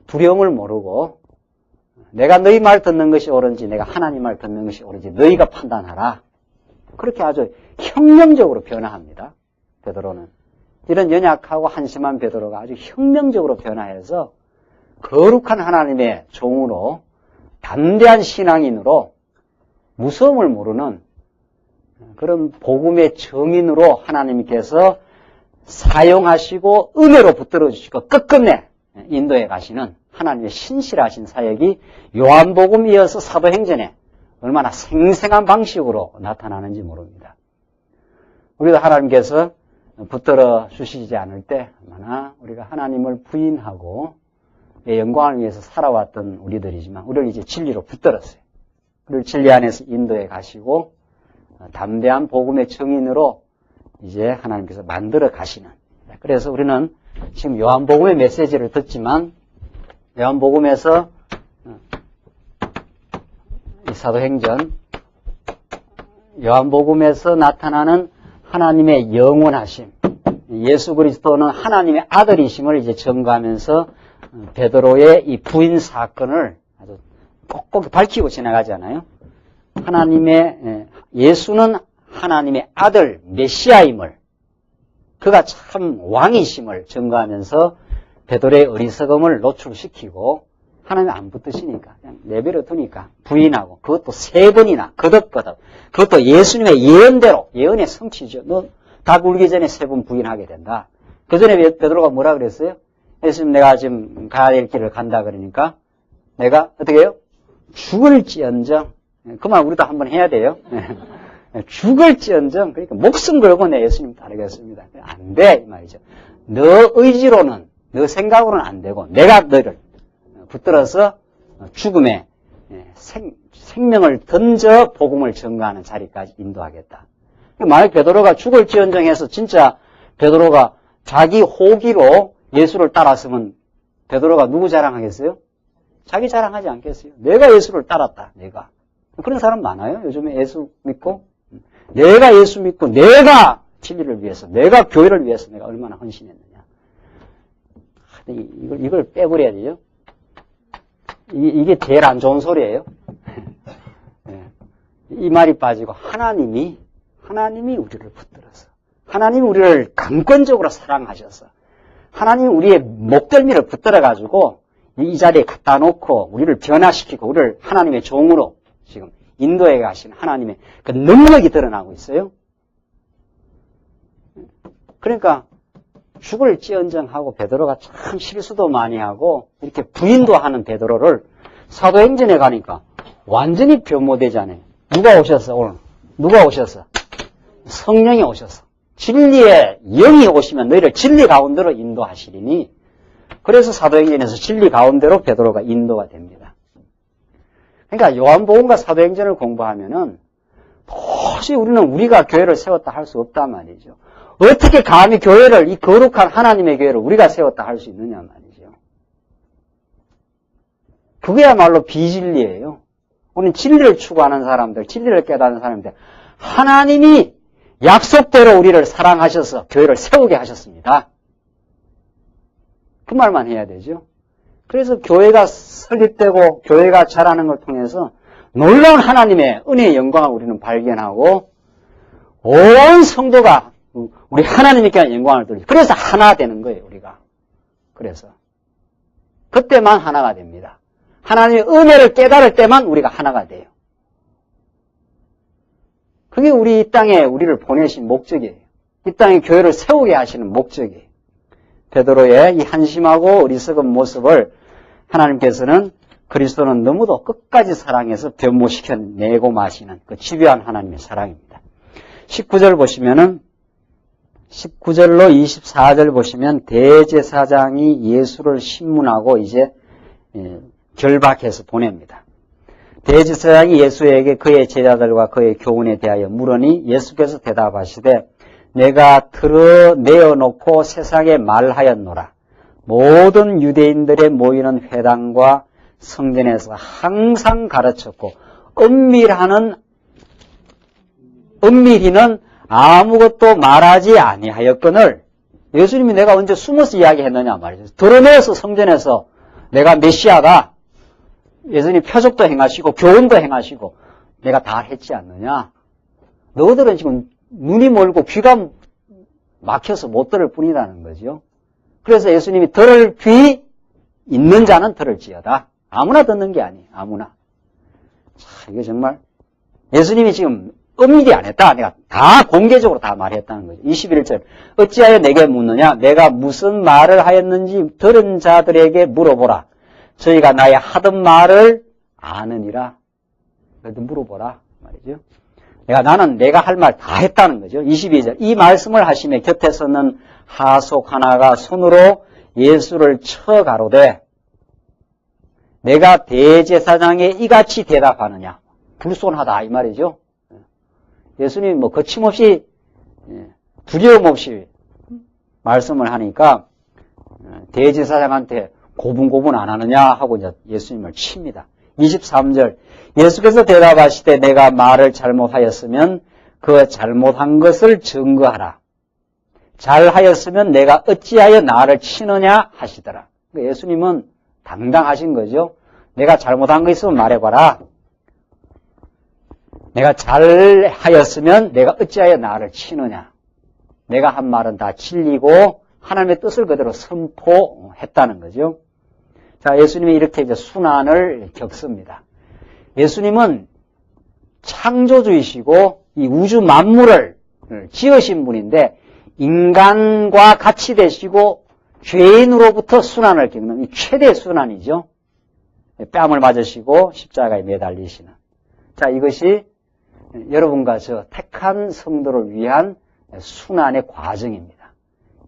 두려움을 모르고, 내가 너희 말 듣는 것이 옳은지 내가 하나님 말 듣는 것이 옳은지 너희가 판단하라. 그렇게 아주 혁명적으로 변화합니다. 베드로는. 이런 연약하고 한심한 베드로가 아주 혁명적으로 변화해서 거룩한 하나님의 종으로 담대한 신앙인으로 무서움을 모르는 그런 복음의 증인으로 하나님께서 사용하시고 은혜로 붙들어 주시고 끝끝내 인도에 가시는 하나님의 신실하신 사역이 요한복음 이어서 사도행전에 얼마나 생생한 방식으로 나타나는지 모릅니다. 우리도 하나님께서 붙들어 주시지 않을 때 얼마나 우리가 하나님을 부인하고 영광을 위해서 살아왔던 우리들이지만 우리를 이제 진리로 붙들었어요. 우리를 진리 안에서 인도에 가시고 담대한 복음의 증인으로 이제 하나님께서 만들어 가시는. 그래서 우리는 지금 요한복음의 메시지를 듣지만 요한복음에서 이 사도행전 요한복음에서 나타나는 하나님의 영원하심, 예수 그리스도는 하나님의 아들이심을 이제 증거하면서 베드로의 이 부인 사건을 아주 꼭꼭 밝히고 지나가잖아요. 예수는 하나님의 아들 메시아임을, 그가 참 왕이심을 증거하면서 베드로의 어리석음을 노출시키고 하나님 안 붙드시니까 그냥 내버려 두니까 부인하고, 그것도 3번이나 거듭거듭, 그것도 예수님의 예언대로, 예언의 성취죠. 너 닭 울기 전에 3번 부인하게 된다. 그 전에 베드로가 뭐라 그랬어요? 예수님, 내가 지금 가야 될 길을 간다 그러니까 내가 어떻게 해요? 죽을지언정. 그 말 우리도 한번 해야 돼요. 죽을지언정. 그러니까 목숨 걸고 내 예수님 따르겠습니다. 안 돼, 이 말이죠. 너 의지로는, 너 생각으로는 안 되고 내가 너를 붙들어서 죽음에 생명을 던져 복음을 전가하는 자리까지 인도하겠다. 만약 베드로가 죽을지언정 해서 진짜 베드로가 자기 호기로 예수를 따랐으면 베드로가 누구 자랑하겠어요? 자기 자랑하지 않겠어요? 내가 예수를 따랐다, 내가. 그런 사람 많아요. 요즘에 예수 믿고. 내가 예수 믿고 내가 진리를 위해서, 내가 교회를 위해서 내가 얼마나 헌신했느냐. 이걸 빼버려야 되죠. 이게 제일 안 좋은 소리예요. 이 말이 빠지고 하나님이 우리를 붙들어서, 하나님이 우리를 강권적으로 사랑하셔서, 하나님이 우리의 목덜미를 붙들어가지고 이 자리에 갖다 놓고 우리를 변화시키고 우리를 하나님의 종으로 지금 인도에 가신 하나님의 그 능력이 드러나고 있어요. 그러니까 죽을지언정 하고 베드로가 참 실수도 많이 하고 이렇게 부인도 하는 베드로를 사도행전에 가니까 완전히 변모되잖아요. 누가 오셨어 오늘? 누가 오셨어? 성령이 오셨어. 진리의 영이 오시면 너희를 진리 가운데로 인도하시리니, 그래서 사도행전에서 진리 가운데로 베드로가 인도가 됩니다. 그러니까 요한복음과 사도행전을 공부하면은 도저히 우리는 우리가 교회를 세웠다 할 수 없단 말이죠. 어떻게 감히 교회를, 이 거룩한 하나님의 교회를 우리가 세웠다 할 수 있느냐 말이죠. 그게야말로 비진리예요. 우리는 진리를 추구하는 사람들, 진리를 깨닫는 사람들, 하나님이 약속대로 우리를 사랑하셔서 교회를 세우게 하셨습니다. 그 말만 해야 되죠. 그래서 교회가 설립되고 교회가 자라는 걸 통해서 놀라운 하나님의 은혜의 영광을 우리는 발견하고 온 성도가 우리 하나님께 영광을 돌리죠. 그래서 하나 되는 거예요, 우리가. 그래서 그때만 하나가 됩니다. 하나님의 은혜를 깨달을 때만 우리가 하나가 돼요. 그게 우리 이 땅에 우리를 보내신 목적이에요. 이 땅에 교회를 세우게 하시는 목적이에요. 베드로의 이 한심하고 어리석은 모습을 하나님께서는 그리스도는 너무도 끝까지 사랑해서 변모시켜내고 마시는 그 집요한 하나님의 사랑입니다. 19절 보시면은 19절로 24절 보시면 대제사장이 예수를 신문하고 이제 결박해서 보냅니다. 대제사장이 예수에게 그의 제자들과 그의 교훈에 대하여 물으니 예수께서 대답하시되 내가 드러내어놓고 세상에 말하였노라. 모든 유대인들의 모이는 회당과 성전에서 항상 가르쳤고 은밀히는 아무것도 말하지 아니하였거늘. 예수님이 내가 언제 숨어서 이야기했느냐 말이죠. 드러내어서 성전에서 내가 메시아다. 예수님이 표적도 행하시고 교훈도 행하시고 내가 다 했지 않느냐. 너희들은 지금 눈이 멀고 귀가 막혀서 못 들을 뿐이라는 거죠. 그래서 예수님이 들을 귀 있는 자는 들을지어다. 아무나 듣는 게 아니에요. 아무나. 자, 이거 정말 예수님이 지금 엄밀히 안 했다. 내가 다 공개적으로 다 말했다는 거죠. 21절. 어찌하여 내게 묻느냐? 내가 무슨 말을 하였는지 들은 자들에게 물어보라. 저희가 나의 하던 말을 아느니라. 그래도 물어보라 말이죠. 나는 내가 할 말 다 했다는 거죠. 22절. 이 말씀을 하시며 곁에 서는 하속 하나가 손으로 예수를 쳐 가로되 내가 대제사장에 이같이 대답하느냐. 불손하다 이 말이죠. 예수님이 뭐 거침없이 두려움 없이 말씀을 하니까 대제사장한테 고분고분 안 하느냐 하고 이제 예수님을 칩니다. 23절. 예수께서 대답하시되 내가 말을 잘못하였으면 그 잘못한 것을 증거하라. 잘하였으면 내가 어찌하여 나를 치느냐 하시더라. 예수님은 당당하신 거죠. 내가 잘못한 거 있으면 말해봐라. 내가 잘하였으면 내가 어찌하여 나를 치느냐. 내가 한 말은 다 진리고 하나님의 뜻을 그대로 선포했다는 거죠. 자, 예수님이 이렇게 이제 순환을 겪습니다. 예수님은 창조주이시고 이 우주 만물을 지으신 분인데 인간과 같이 되시고 죄인으로부터 순환을 겪는 이 최대 순환이죠. 뺨을 맞으시고 십자가에 매달리시는. 자, 이것이 여러분과 저 택한 성도를 위한 순환의 과정입니다.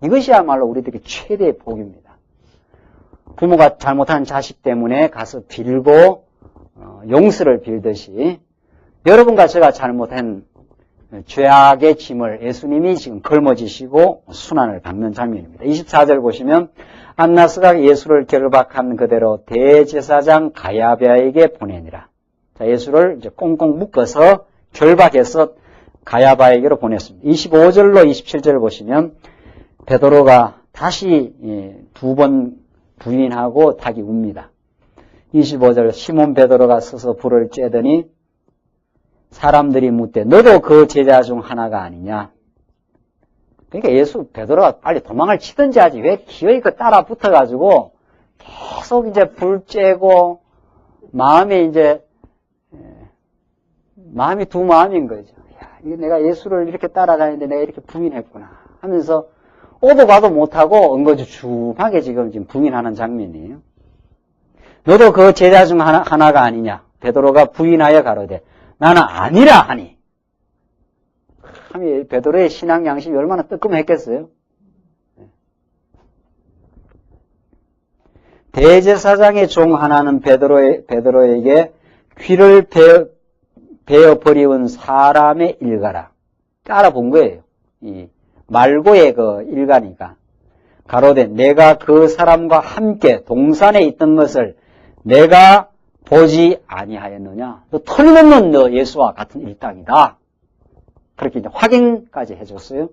이것이야말로 우리들에게 최대의 복입니다. 부모가 잘못한 자식 때문에 가서 빌고 용서를 빌듯이 여러분과 제가 잘못한 죄악의 짐을 예수님이 지금 걸머지시고 순환을 받는 장면입니다. 24절 보시면 안나스가 예수를 결박한 그대로 대제사장 가야바에게 보내니라. 자, 예수를 이제 꽁꽁 묶어서 결박해서 가야바에게로 보냈습니다. 25절로 27절을 보시면 베드로가 다시 2번 부인하고 닭이 웁니다. 25절 시몬 베드로가 서서 불을 쬐더니 사람들이 묻되 너도 그 제자 중 하나가 아니냐. 그러니까 베드로가 빨리 도망을 치든지 하지 왜 기어이 그 따라 붙어가지고 계속 이제 불 쬐고 마음이 두 마음인 거죠. 야, 이게 내가 예수를 이렇게 따라다니는데 내가 이렇게 부인했구나 하면서 오도 가도 못하고 엉거주춤하게 지금 부인하는 장면이에요. 너도 그 제자 중 하나가 아니냐. 베드로가 부인하여 가로되 나는 아니라 하니. 베드로의 신앙 양심이 얼마나 뜨끔했겠어요. 대제사장의 종 하나는 베드로에게 귀를 베어버리운 사람의 일가라. 알아본 거예요. 이 말고의 그 일가니까. 가로되 내가 그 사람과 함께 동산에 있던 것을 내가 보지 아니하였느냐. 너 틀림없는 너 예수와 같은 일당이다. 그렇게 이제 확인까지 해줬어요.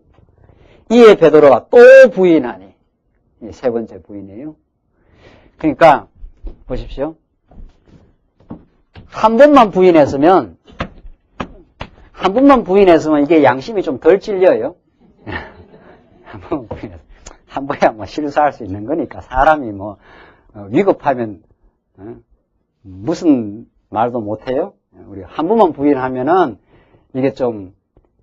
이에 베드로가 또 부인하니. 세 번째 부인이에요. 그러니까 보십시오. 한 번만 부인했으면 이게 양심이 좀 덜 찔려요. 한 번만 부인했으면 한 번야 뭐 실수할 수 있는 거니까 사람이 뭐 위급하면 무슨 말도 못해요. 우리 한 번만 부인하면은 이게 좀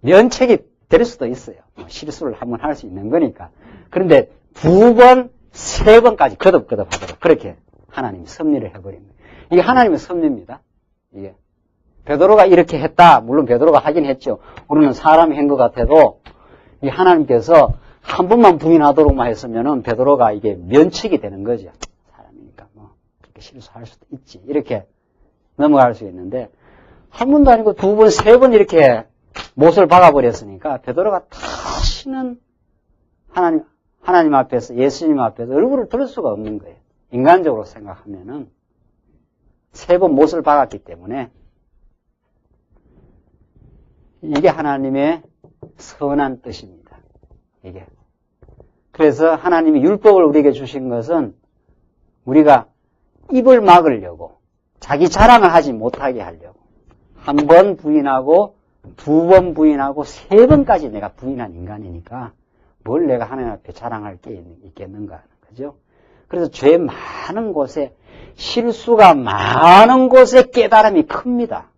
면책이 될 수도 있어요. 실수를 한 번 할 수 있는 거니까. 그런데 2번, 3번까지 거듭거듭 하도록 그렇게 하나님이 섭리를 해버립니다. 이게 하나님의 섭리입니다. 이게 베드로가 이렇게 했다. 물론 베드로가 하긴 했죠. 우리는 사람이 한 것 같아도 이 하나님께서 한 번만 부인하도록만 했으면은 베드로가 이게 면책이 되는 거죠. 사람이니까 뭐 그렇게 실수할 수도 있지. 이렇게 넘어갈 수 있는데 한 번도 아니고 2번, 3번 이렇게 못을 박아버렸으니까 베드로가 다시는 하나님 앞에서 예수님 앞에서 얼굴을 들 수가 없는 거예요. 인간적으로 생각하면은 3번 못을 박았기 때문에 이게 하나님의 선한 뜻입니다. 이게. 그래서 하나님이 율법을 우리에게 주신 것은 우리가 입을 막으려고 자기 자랑을 하지 못하게 하려고 한 번 부인하고 2번 부인하고 3번까지 내가 부인한 인간이니까 뭘 내가 하나님 앞에 자랑할 게 있겠는가. 그죠? 그래서 죄 많은 곳에, 실수가 많은 곳에 깨달음이 큽니다.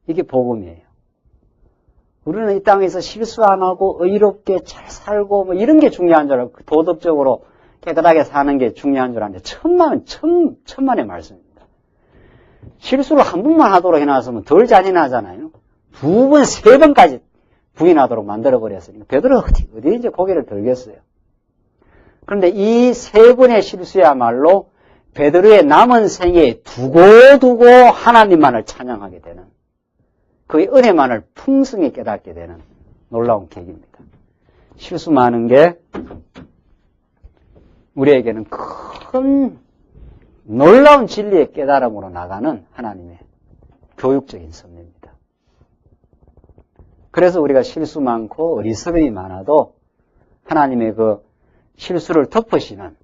이게 복음이에요. 우리는 이 땅에서 실수 안 하고 의롭게 잘 살고 뭐 이런 게 중요한 줄 알고 도덕적으로 깨끗하게 사는 게 중요한 줄 아는데 천만의 말씀입니다. 실수를 한 번만 하도록 해놨으면 덜 잔인하잖아요. 2번, 3번까지 부인하도록 만들어버렸으니까 베드로 어디 이제 고개를 들겠어요. 그런데 이 3번의 실수야말로 베드로의 남은 생에 두고두고 하나님만을 찬양하게 되는, 그의 은혜만을 풍성히 깨닫게 되는 놀라운 계기입니다. 실수 많은 게 우리에게는 큰 놀라운 진리의 깨달음으로 나가는 하나님의 교육적인 섭리입니다. 그래서 우리가 실수 많고 어리석음이 많아도 하나님의 그 실수를 덮으시는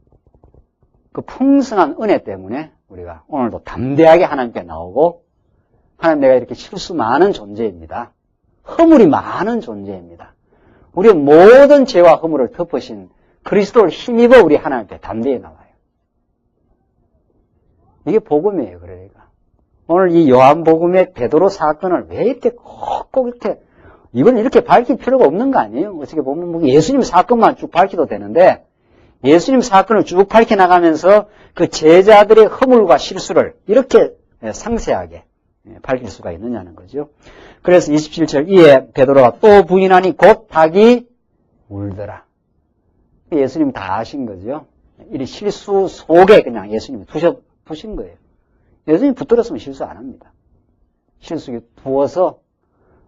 그 풍성한 은혜 때문에 우리가 오늘도 담대하게 하나님께 나오고, 하나님, 내가 이렇게 실수 많은 존재입니다. 허물이 많은 존재입니다. 우리의 모든 죄와 허물을 덮으신 그리스도를 힘입어 우리 하나님 앞에 담대히 나와요. 이게 복음이에요. 그러니까 오늘 이 요한복음의 베드로 사건을 왜 이렇게 꼭 이렇게, 이건 이렇게 밝힐 필요가 없는 거 아니에요? 어떻게 보면 뭐 예수님 사건만 쭉 밝혀도 되는데, 예수님 사건을 쭉 밝혀나가면서 그 제자들의 허물과 실수를 이렇게 상세하게 밝힐 수가 있느냐는 거죠. 그래서 27절, 이에 베드로가 또 부인하니 곧 닭이 울더라. 예수님 다 아신 거죠. 이 실수 속에 그냥 예수님이 두신 거예요. 예수님 붙들었으면 실수 안 합니다. 실수에 두어서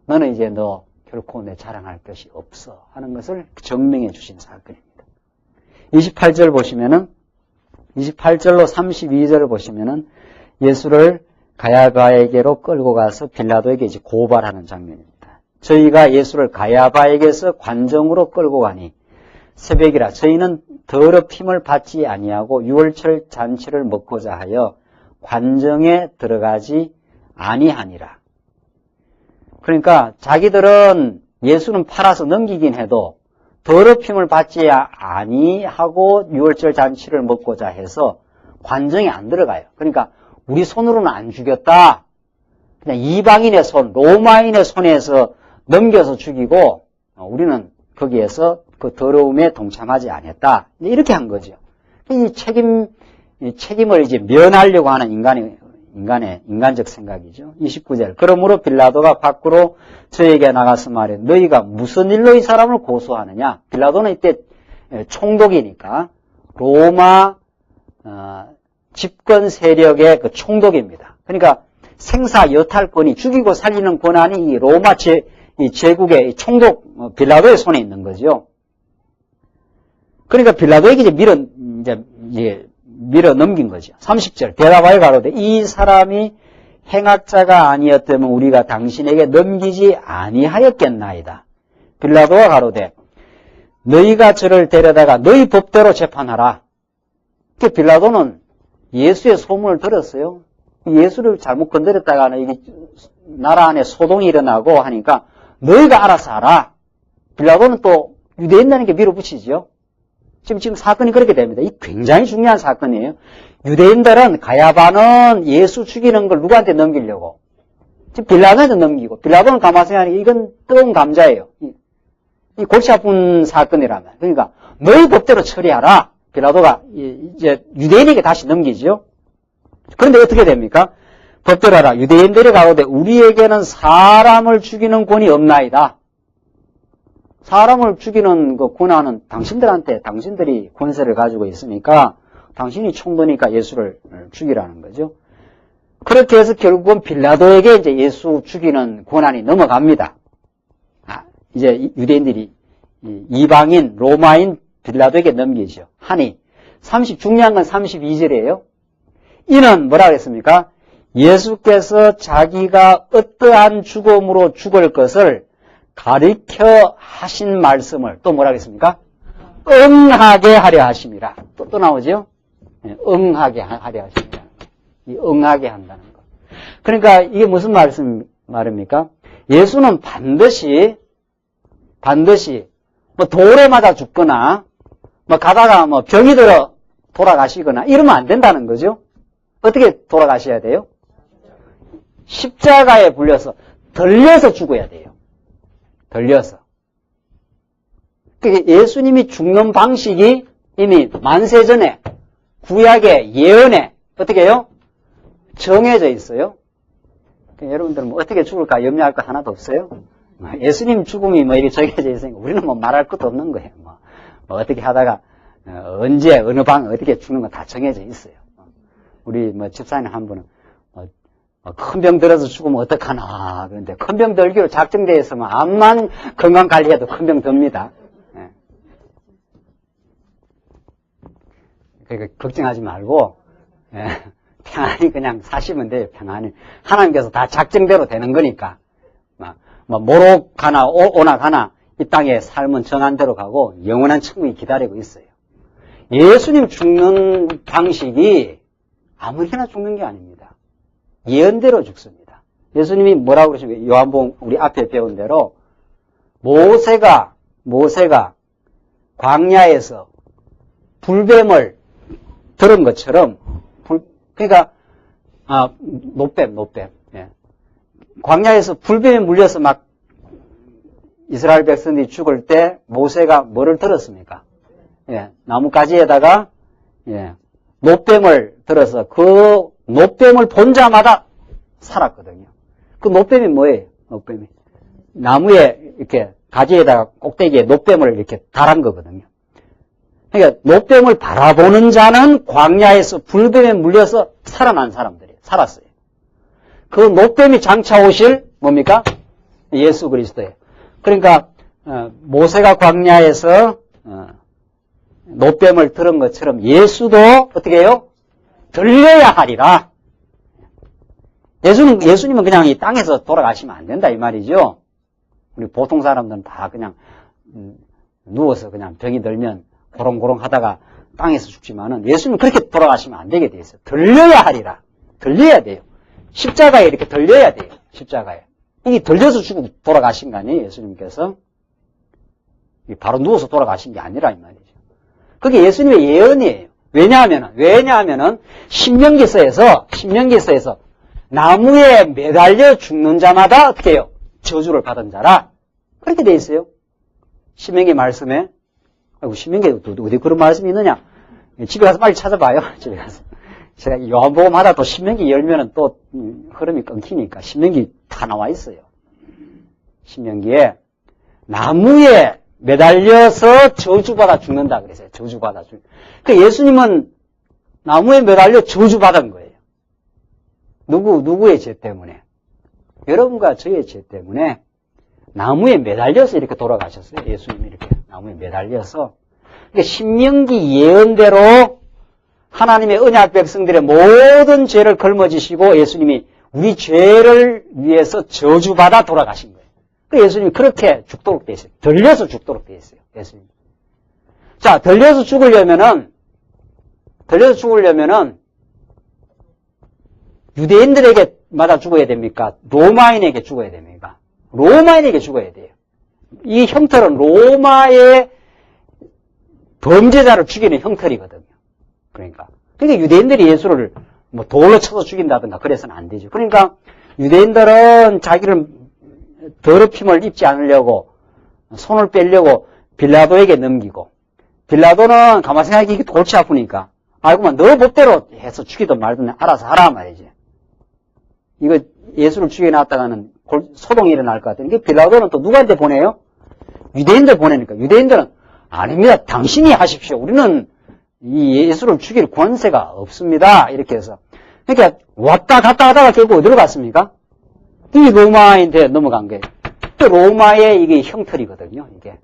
너는 이제 너 결코 내 자랑할 것이 없어 하는 것을 증명해 주신 사건입니다. 28절 보시면은, 28절로 32절을 보시면은 예수를 가야바에게로 끌고 가서 빌라도에게 이제 고발하는 장면입니다. 저희가 예수를 가야바에게서 관정으로 끌고 가니 새벽이라 저희는 더럽힘을 받지 아니하고 유월절 잔치를 먹고자 하여 관정에 들어가지 아니하니라. 그러니까 자기들은 예수는 팔아서 넘기긴 해도 더럽힘을 받지 아니하고 유월절 잔치를 먹고자 해서 관정에 안 들어가요. 그러니까 우리 손으로는 안 죽였다. 그냥 이방인의 손, 로마인의 손에서 넘겨서 죽이고 우리는 거기에서 그 더러움에 동참하지 않았다. 이렇게 한 거죠. 이 책임을 이제 면하려고 하는 인간적 생각이죠. 29절. 그러므로 빌라도가 밖으로 저에게 나가서 말해, 너희가 무슨 일로 이 사람을 고소하느냐? 빌라도는 이때 총독이니까 로마 집권 세력의 그 총독입니다. 그러니까 생사 여탈권이, 죽이고 살리는 권한이 이 로마 제국의 총독 빌라도의 손에 있는 거죠. 그러니까 빌라도에게 이제 밀어 넘긴 거죠. 30절. 대답하여 가로되 이 사람이 행악자가 아니었다면 우리가 당신에게 넘기지 아니하였겠나이다. 빌라도가 가로되 너희가 저를 데려다가 너희 법대로 재판하라. 그 빌라도는 예수의 소문을 들었어요. 예수를 잘못 건드렸다가는 이게 나라 안에 소동이 일어나고 하니까 너희가 알아서 하라. 빌라도는 또 유대인이라는 게 밀어붙이죠. 지금 사건이 그렇게 됩니다. 이 굉장히 중요한 사건이에요. 유대인들은 가야바는 예수 죽이는 걸 누구한테 넘기려고? 지금 빌라도한테 넘기고, 빌라도는 가만히 생각하니 이건 뜨거운 감자예요. 이 골치 아픈 사건이라면. 그러니까 너희 법대로 처리하라. 빌라도가 이제 유대인에게 다시 넘기죠. 그런데 어떻게 됩니까? 법대로 하라. 유대인들이 가로되 우리에게는 사람을 죽이는 권이 없나이다. 사람을 죽이는 그 권한은 당신들이 권세를 가지고 있으니까 당신이 총독이니까 예수를 죽이라는 거죠. 그렇게 해서 결국은 빌라도에게 이제 예수 죽이는 권한이 넘어갑니다. 이제 유대인들이 이방인 로마인 빌라도에게 넘기죠. 하니 중요한 건 32절이에요. 이는 뭐라 그랬습니까? 예수께서 자기가 어떠한 죽음으로 죽을 것을 가르쳐 하신 말씀을 또 뭐라 그랬습니까? 응하게 하려 하심이라. 또 나오죠? 응하게 하려 하심이라. 이 응하게 한다는 거. 그러니까 이게 무슨 말입니까? 예수는 반드시 뭐 돌에 맞아 죽거나 뭐 가다가 뭐 병이 들어 돌아가시거나 이러면 안 된다는 거죠. 어떻게 돌아가셔야 돼요? 십자가에 불려서 들려서 죽어야 돼요. 들려서. 그러니까 예수님이 죽는 방식이 이미 만세전에 구약의 예언에 어떻게 해요? 정해져 있어요. 그러니까 여러분들은 뭐 어떻게 죽을까 염려할 거 하나도 없어요. 예수님 죽음이 뭐 이렇게 정해져 있으니까 우리는 뭐 말할 것도 없는 거예요. 뭐 어떻게 하다가 언제 어느 방 어떻게 죽는 거 다 정해져 있어요. 우리 뭐 집사님 한 분은 큰 병 들어서 죽으면 어떡하나 그런데 큰 병 들기로 작정되어 있으면 암만 건강 관리해도 큰 병 듭니다. 그러니까 걱정하지 말고 평안히 그냥 사시면 돼요. 평안히 하나님께서 다 작정대로 되는 거니까 뭐 모로 가나 오나 가나 이 땅의 삶은 정한 대로 가고 영원한 천국이 기다리고 있어요. 예수님 죽는 방식이 아무렇게나 죽는 게 아닙니다. 예언대로 죽습니다. 예수님이 뭐라고 그러십니까? 요한복음 우리 앞에 배운 대로 모세가 광야에서 불뱀을 들은 것처럼 그러니까 노뱀 예. 광야에서 불뱀에 물려서 막 이스라엘 백성들이 죽을 때 모세가 뭐를 들었습니까? 예, 나뭇가지에다가 예, 노뱀을 들어서 그 노뱀을 본 자마다 살았거든요. 그 노뱀이 뭐예요? 노뱀이 나무에 이렇게 가지에다가 꼭대기에 노뱀을 이렇게 달한 거거든요. 그러니까 노뱀을 바라보는 자는 광야에서 불뱀에 물려서 살아난 사람들이에요. 살았어요. 그 노뱀이 장차 오실 뭡니까? 예수 그리스도예요. 그러니까 모세가 광야에서 노뱀을 들은 것처럼 예수도 어떻게 해요? 들려야 하리라. 예수님은 그냥 이 땅에서 돌아가시면 안 된다 이 말이죠. 우리 보통 사람들은 다 그냥 누워서 그냥 병이 들면 고롱고롱 하다가 땅에서 죽지만은 예수님은 그렇게 돌아가시면 안 되게 돼 있어요. 들려야 하리라. 들려야 돼요. 십자가에 이렇게 들려야 돼요. 십자가에. 이게 들려서 죽고 돌아가신 거 아니에요, 예수님께서? 바로 누워서 돌아가신 게 아니라 이 말이죠. 그게 예수님의 예언이에요. 왜냐하면은 신명기서에서 나무에 매달려 죽는 자마다 어떻게 해요? 저주를 받은 자라. 그렇게 돼 있어요. 신명기 말씀에. 아이고, 신명기에 어디 그런 말씀이 있느냐? 집에 가서 빨리 찾아봐요. 집에 가서. 제가 요한복음 하다 또 신명기 열면은 또 흐름이 끊기니까 신명기 다 나와 있어요. 신명기에 나무에 매달려서 저주받아 죽는다 그랬어요. 저주받아 죽. 그 예수님은 나무에 매달려 저주받은 거예요. 누구의 죄 때문에? 여러분과 저의 죄 때문에 나무에 매달려서 이렇게 돌아가셨어요. 예수님이 이렇게 나무에 매달려서. 그러니까 신명기 예언대로 하나님의 언약 백성들의 모든 죄를 걸머지시고 예수님이 우리 죄를 위해서 저주받아 돌아가신 거예요. 그 예수님이 그렇게 죽도록 돼 있어요. 들려서 죽도록 돼 있어요. 예수님. 자, 들려서 죽으려면은 유대인들에게 맞아 죽어야 됩니까? 로마인에게 죽어야 됩니까? 로마인에게 죽어야 돼요. 이 형틀은 로마의 범죄자를 죽이는 형틀이거든요. 그러니까 유대인들이 예수를 뭐 돌로 쳐서 죽인다든가 그래서는 안 되죠. 그러니까 유대인들은 자기를 더럽힘을 입지 않으려고 손을 빼려고 빌라도에게 넘기고, 빌라도는 가만히 생각하기 이게 골치 아프니까 알고만 너 법대로 해서 죽이든 말든 알아서 하라 말이지. 이거 예수를 죽여놨다가는 소동이 일어날 것 같으니까 빌라도는 또 누구한테 보내요? 유대인들 보내니까 유대인들은 아닙니다. 당신이 하십시오. 우리는 이 예수를 죽일 권세가 없습니다. 이렇게 해서. 그러니까 왔다 갔다 하다가 결국 어디로 갔습니까? 이 로마인한테 넘어간 거예요. 로마의 이게 형틀이거든요. 이게.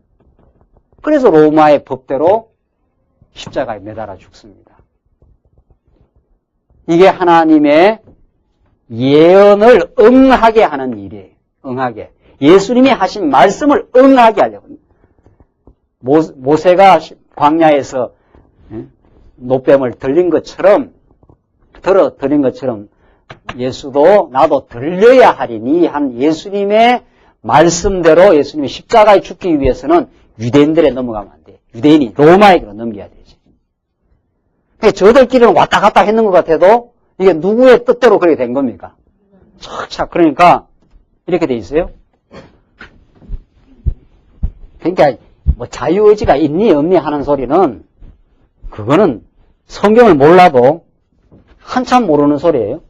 그래서 로마의 법대로 십자가에 매달아 죽습니다. 이게 하나님의 예언을 응하게 하는 일이에요. 응하게. 예수님이 하신 말씀을 응하게 하려고. 모세가 광야에서 노뱀을 들린 것처럼 예수도 나도 들려야 하리니 한 예수님의 말씀대로 예수님이 십자가에 죽기 위해서는 유대인들에 넘어가면 안 돼. 유대인이 로마에게로 넘겨야 되지. 저들끼리는 왔다 갔다 했는 것 같아도 이게 누구의 뜻대로 그렇게 된 겁니까? 착착. 그러니까 이렇게 돼 있어요. 그러니까 뭐 자유의지가 있니 없니 하는 소리는 그거는 성경을 몰라도 한참 모르는 소리예요.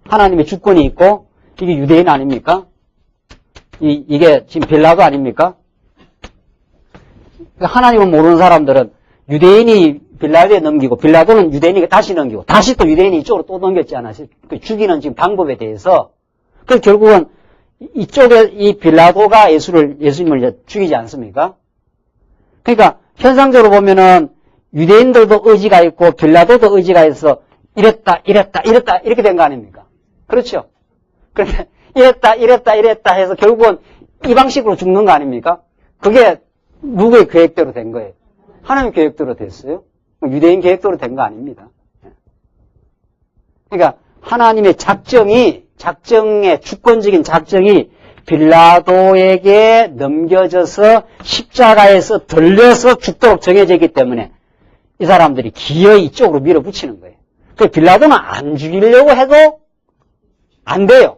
하나님의 주권이 있고 이게 유대인 아닙니까? 이게 지금 빌라도 아닙니까? 하나님을 모르는 사람들은 유대인이 빌라도에 넘기고 빌라도는 유대인에게 다시 넘기고 다시 또 유대인이 이쪽으로 또 넘겼지 않았어요? 그 죽이는 지금 방법에 대해서. 그 결국은 이쪽에 이 빌라도가 예수님을 죽이지 않습니까? 그러니까 현상적으로 보면은 유대인들도 의지가 있고 빌라도도 의지가 있어 이랬다 이렇게 된 거 아닙니까? 그렇죠? 그런데 이랬다 해서 결국은 이 방식으로 죽는 거 아닙니까? 그게 누구의 계획대로 된 거예요? 하나님의 계획대로 됐어요? 유대인 계획대로 된 거 아닙니다. 그러니까 하나님의 작정의 주권적인 작정이 빌라도에게 넘겨져서 십자가에서 들려서 죽도록 정해져 있기 때문에 이 사람들이 기어이 이쪽으로 밀어붙이는 거예요. 그 빌라도는 안 죽이려고 해도 안 돼요.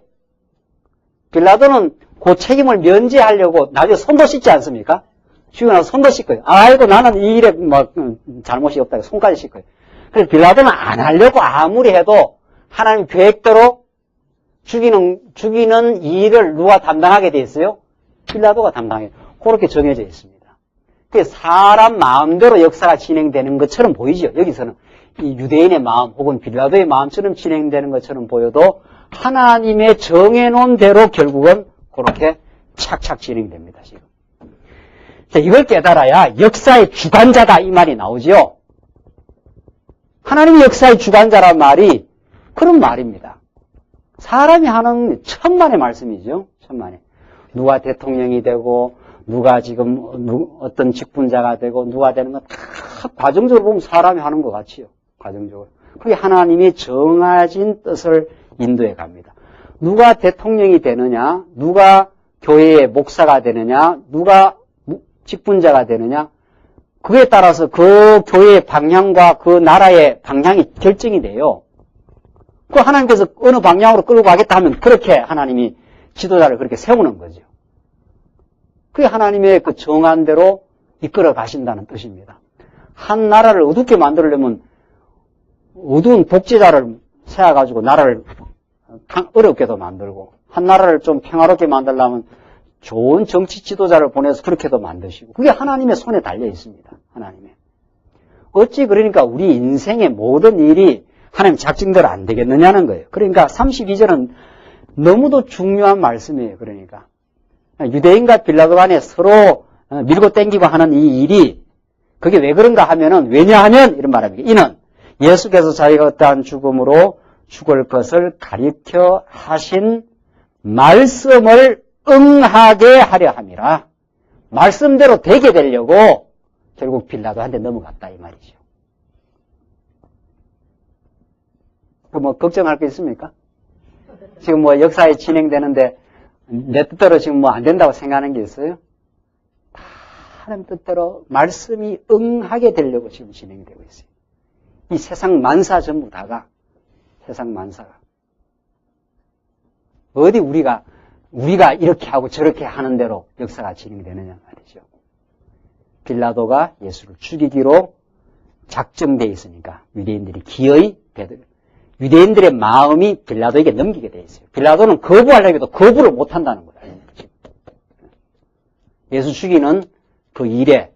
빌라도는 그 책임을 면제하려고 나중에 손도 씻지 않습니까? 죽이고 나서 손도 씻고요. 아이고 나는 이 일에 뭐 잘못이 없다고 손까지 씻고요. 그래서 빌라도는 안 하려고 아무리 해도 하나님 계획대로 죽이는 이 일을 누가 담당하게 돼 있어요? 빌라도가 담당해요. 그렇게 정해져 있습니다. 사람 마음대로 역사가 진행되는 것처럼 보이죠. 여기서는 이 유대인의 마음 혹은 빌라도의 마음처럼 진행되는 것처럼 보여도 하나님의 정해놓은 대로 결국은 그렇게 착착 진행됩니다. 지금. 자, 이걸 깨달아야 역사의 주관자다 이 말이 나오죠. 하나님이 역사의 주관자란 말이 그런 말입니다. 사람이 하는 천만의 말씀이죠. 천만의. 누가 대통령이 되고 누가 지금 어떤 직분자가 되고 누가 되는 건 다 과정적으로 보면 사람이 하는 것 같지요. 과정적으로. 그게 하나님이 정하신 뜻을 인도해 갑니다. 누가 대통령이 되느냐, 누가 교회의 목사가 되느냐, 누가 직분자가 되느냐, 그에 따라서 그 교회의 방향과 그 나라의 방향이 결정이 돼요. 그 하나님께서 어느 방향으로 끌고 가겠다 하면 그렇게 하나님이 지도자를 그렇게 세우는 거죠. 그게 하나님의 그 정한 대로 이끌어 가신다는 뜻입니다. 한 나라를 어둡게 만들려면 어두운 독재자를 세워가지고 나라를 어렵게도 만들고, 한 나라를 좀 평화롭게 만들려면 좋은 정치 지도자를 보내서 그렇게도 만드시고, 그게 하나님의 손에 달려 있습니다. 하나님의. 어찌 그러니까 우리 인생의 모든 일이 하나님 작정대로 안 되겠느냐는 거예요. 그러니까 32절은 너무도 중요한 말씀이에요. 그러니까 유대인과 빌라도 간에 서로 밀고 땡기고 하는 이 일이 그게 왜 그런가 하면은, 왜냐하면 이런 말입니다. 이는 예수께서 자기가 어떠한 죽음으로 죽을 것을 가리켜 하신 말씀을 응하게 하려 함이라. 말씀대로 되게 되려고 결국 빌라도한테 넘어갔다 이 말이죠. 뭐 걱정할 게 있습니까? 지금 뭐 역사에 진행되는데 내 뜻대로 지금 뭐 안 된다고 생각하는 게 있어요? 다 하나님 뜻대로 말씀이 응하게 되려고 지금 진행이 되고 있어요. 이 세상 만사 전부 다가, 세상 만사가. 어디 우리가 이렇게 하고 저렇게 하는 대로 역사가 진행되느냐 말이죠. 빌라도가 예수를 죽이기로 작정되어 있으니까 유대인들이 기어이 유대인들의 마음이 빌라도에게 넘기게 되어 있어요. 빌라도는 거부하려고 해도 거부를 못한다는 거예요. 예수 죽이는 그 일에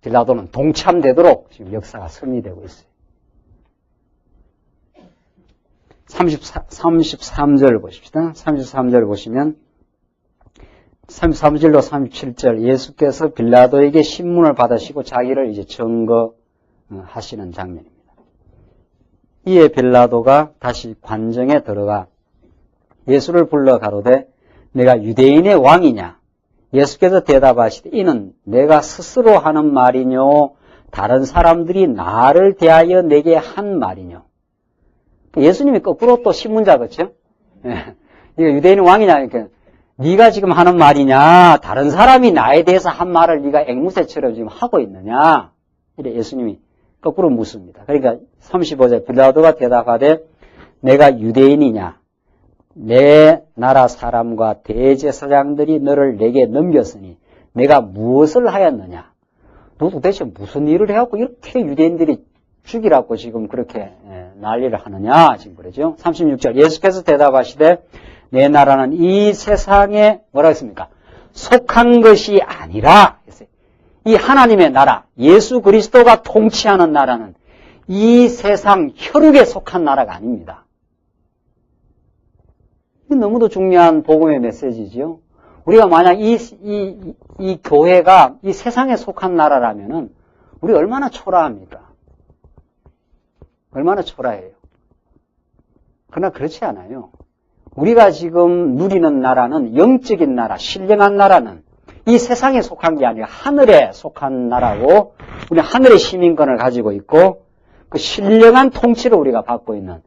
빌라도는 동참되도록 지금 역사가 승리되고 있어요. 33절 보십시다. 33절 보시면 33절로 37절 예수께서 빌라도에게 신문을 받으시고 자기를 이제 증거하시는 장면입니다. 이에 빌라도가 다시 관정에 들어가 예수를 불러 가로되 내가 유대인의 왕이냐? 예수께서 대답하시되 이는 내가 스스로 하는 말이뇨 다른 사람들이 나를 대하여 내게 한 말이뇨. 예수님이 거꾸로 또 신문자 그렇죠? 예. 이거 유대인은 왕이냐 그러니까 네가 지금 하는 말이냐 다른 사람이 나에 대해서 한 말을 네가 앵무새처럼 지금 하고 있느냐 이래 예수님이 거꾸로 묻습니다. 그러니까 35절 빌라도가 대답하되 내가 유대인이냐 내 나라 사람과 대제사장들이 너를 내게 넘겼으니 내가 무엇을 하였느냐 너 도대체 무슨 일을 해갖고 이렇게 유대인들이 죽이라고 지금 그렇게 난리를 하느냐 지금 그러죠. 36절 예수께서 대답하시되 내 나라는 이 세상에 뭐라 했습니까? 속한 것이 아니라 이 하나님의 나라 예수 그리스도가 통치하는 나라는 이 세상 혈육에 속한 나라가 아닙니다. 너무도 중요한 복음의 메시지죠. 우리가 만약 이 교회가 이 세상에 속한 나라라면은 우리 얼마나 초라합니까? 얼마나 초라해요. 그러나 그렇지 않아요. 우리가 지금 누리는 나라는 영적인 나라, 신령한 나라는 이 세상에 속한 게 아니라 하늘에 속한 나라고 우리 하늘의 시민권을 가지고 있고 그 신령한 통치를 우리가 받고 있는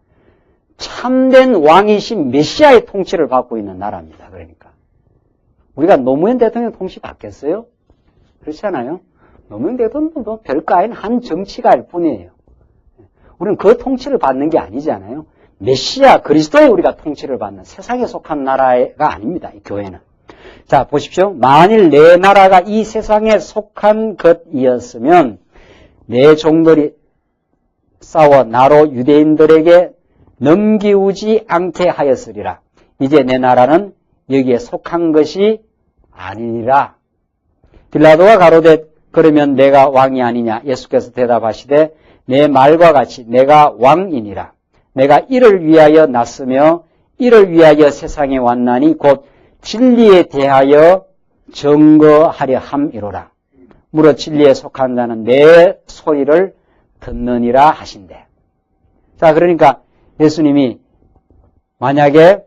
참된 왕이신 메시아의 통치를 받고 있는 나라입니다. 그러니까 우리가 노무현 대통령 통치 받겠어요? 그렇지 않아요? 노무현 대통령도 별거 아닌 한 정치가일 뿐이에요. 우리는 그 통치를 받는 게 아니잖아요. 메시아 그리스도의 우리가 통치를 받는 세상에 속한 나라가 아닙니다. 이 교회는. 자 보십시오. 만일 내 나라가 이 세상에 속한 것이었으면 내 종들이 싸워 나로 유대인들에게 넘기우지 않게 하였으리라. 이제 내 나라는 여기에 속한 것이 아니니라. 빌라도가 가로되 그러면 내가 왕이 아니냐. 예수께서 대답하시되 내 말과 같이 내가 왕이니라. 내가 이를 위하여 났으며 이를 위하여 세상에 왔나니 곧 진리에 대하여 증거하려 함이로라. 무릇 진리에 속한 자는 내 소리를 듣느니라 하신대. 자, 그러니까 예수님이 만약에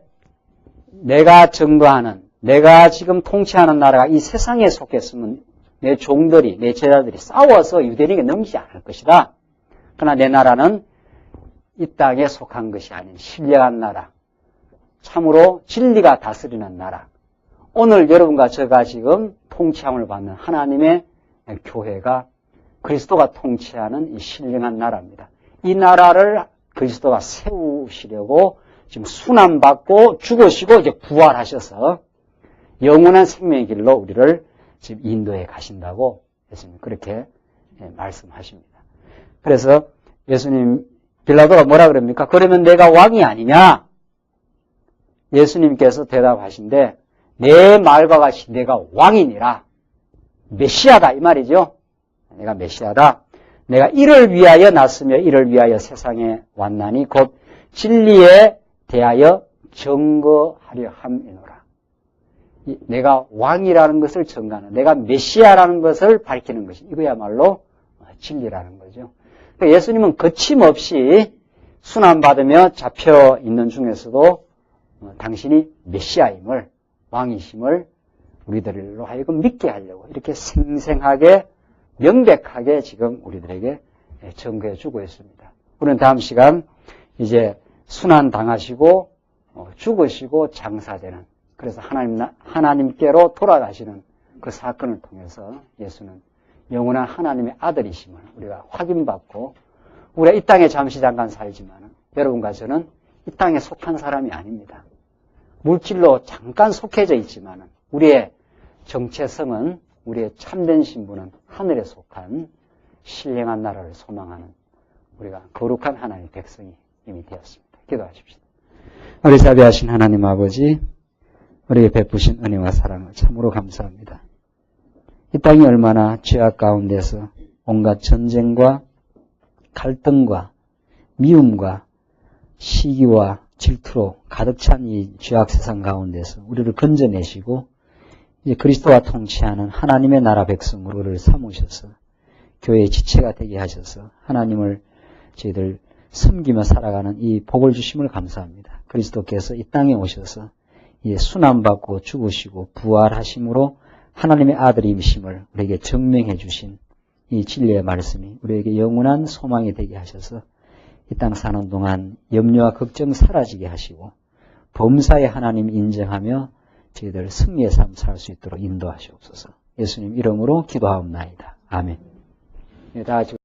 내가 증거하는, 내가 지금 통치하는 나라가 이 세상에 속했으면 내 종들이, 내 제자들이 싸워서 유대인에게 넘기지 않을 것이다. 그러나 내 나라는 이 땅에 속한 것이 아닌 신령한 나라, 참으로 진리가 다스리는 나라, 오늘 여러분과 제가 지금 통치함을 받는 하나님의 교회가 그리스도가 통치하는 이 신령한 나라입니다. 이 나라를 그리스도가 세우시려고 지금 순환받고 죽으시고 이제 부활하셔서 영원한 생명의 길로 우리를 지금 인도해 가신다고 예수님 그렇게 말씀하십니다. 그래서 예수님 빌라도가 뭐라 그럽니까? 그러면 내가 왕이 아니냐? 예수님께서 대답하신데 내 말과 같이 내가 왕이니라. 메시아다 이 말이죠. 내가 메시아다. 내가 이를 위하여 났으며 이를 위하여 세상에 왔나니 곧 진리에 대하여 증거하려 함이노라. 내가 왕이라는 것을 증거하는, 내가 메시아라는 것을 밝히는 것이 이거야말로 진리라는 거죠. 그러니까 예수님은 거침없이 순환받으며 잡혀 있는 중에서도 당신이 메시아임을, 왕이심을 우리들로 하여금 믿게 하려고 이렇게 생생하게 명백하게 지금 우리들에게 증거해 주고 있습니다. 우리는 다음 시간 이제 순환당하시고 죽으시고 장사되는, 그래서 하나님께로 돌아가시는 그 사건을 통해서 예수는 영원한 하나님의 아들이심을 우리가 확인받고, 우리가 이 땅에 잠시 잠깐 살지만 여러분과 저는 이 땅에 속한 사람이 아닙니다. 물질로 잠깐 속해져 있지만 우리의 정체성은, 우리의 참된 신분은 하늘에 속한 신령한 나라를 소망하는 우리가 거룩한 하나님의 백성이 이미 되었습니다. 기도하십시다. 우리 자비하신 하나님 아버지, 우리에게 베푸신 은혜와 사랑을 참으로 감사합니다. 이 땅이 얼마나 죄악 가운데서 온갖 전쟁과 갈등과 미움과 시기와 질투로 가득 찬 이 죄악 세상 가운데서 우리를 건져내시고 이제 그리스도와 통치하는 하나님의 나라 백성으로 우리를 삼으셔서 교회의 지체가 되게 하셔서 하나님을 저희들 섬기며 살아가는 이 복을 주심을 감사합니다. 그리스도께서 이 땅에 오셔서 이제 순환받고 죽으시고 부활하심으로 하나님의 아들임심을 우리에게 증명해 주신 이 진리의 말씀이 우리에게 영원한 소망이 되게 하셔서 이 땅 사는 동안 염려와 걱정 사라지게 하시고 범사에 하나님 인정하며 저희들 승리의 삶 살 수 있도록 인도하시옵소서. 예수님 이름으로 기도하옵나이다. 아멘. 다 같이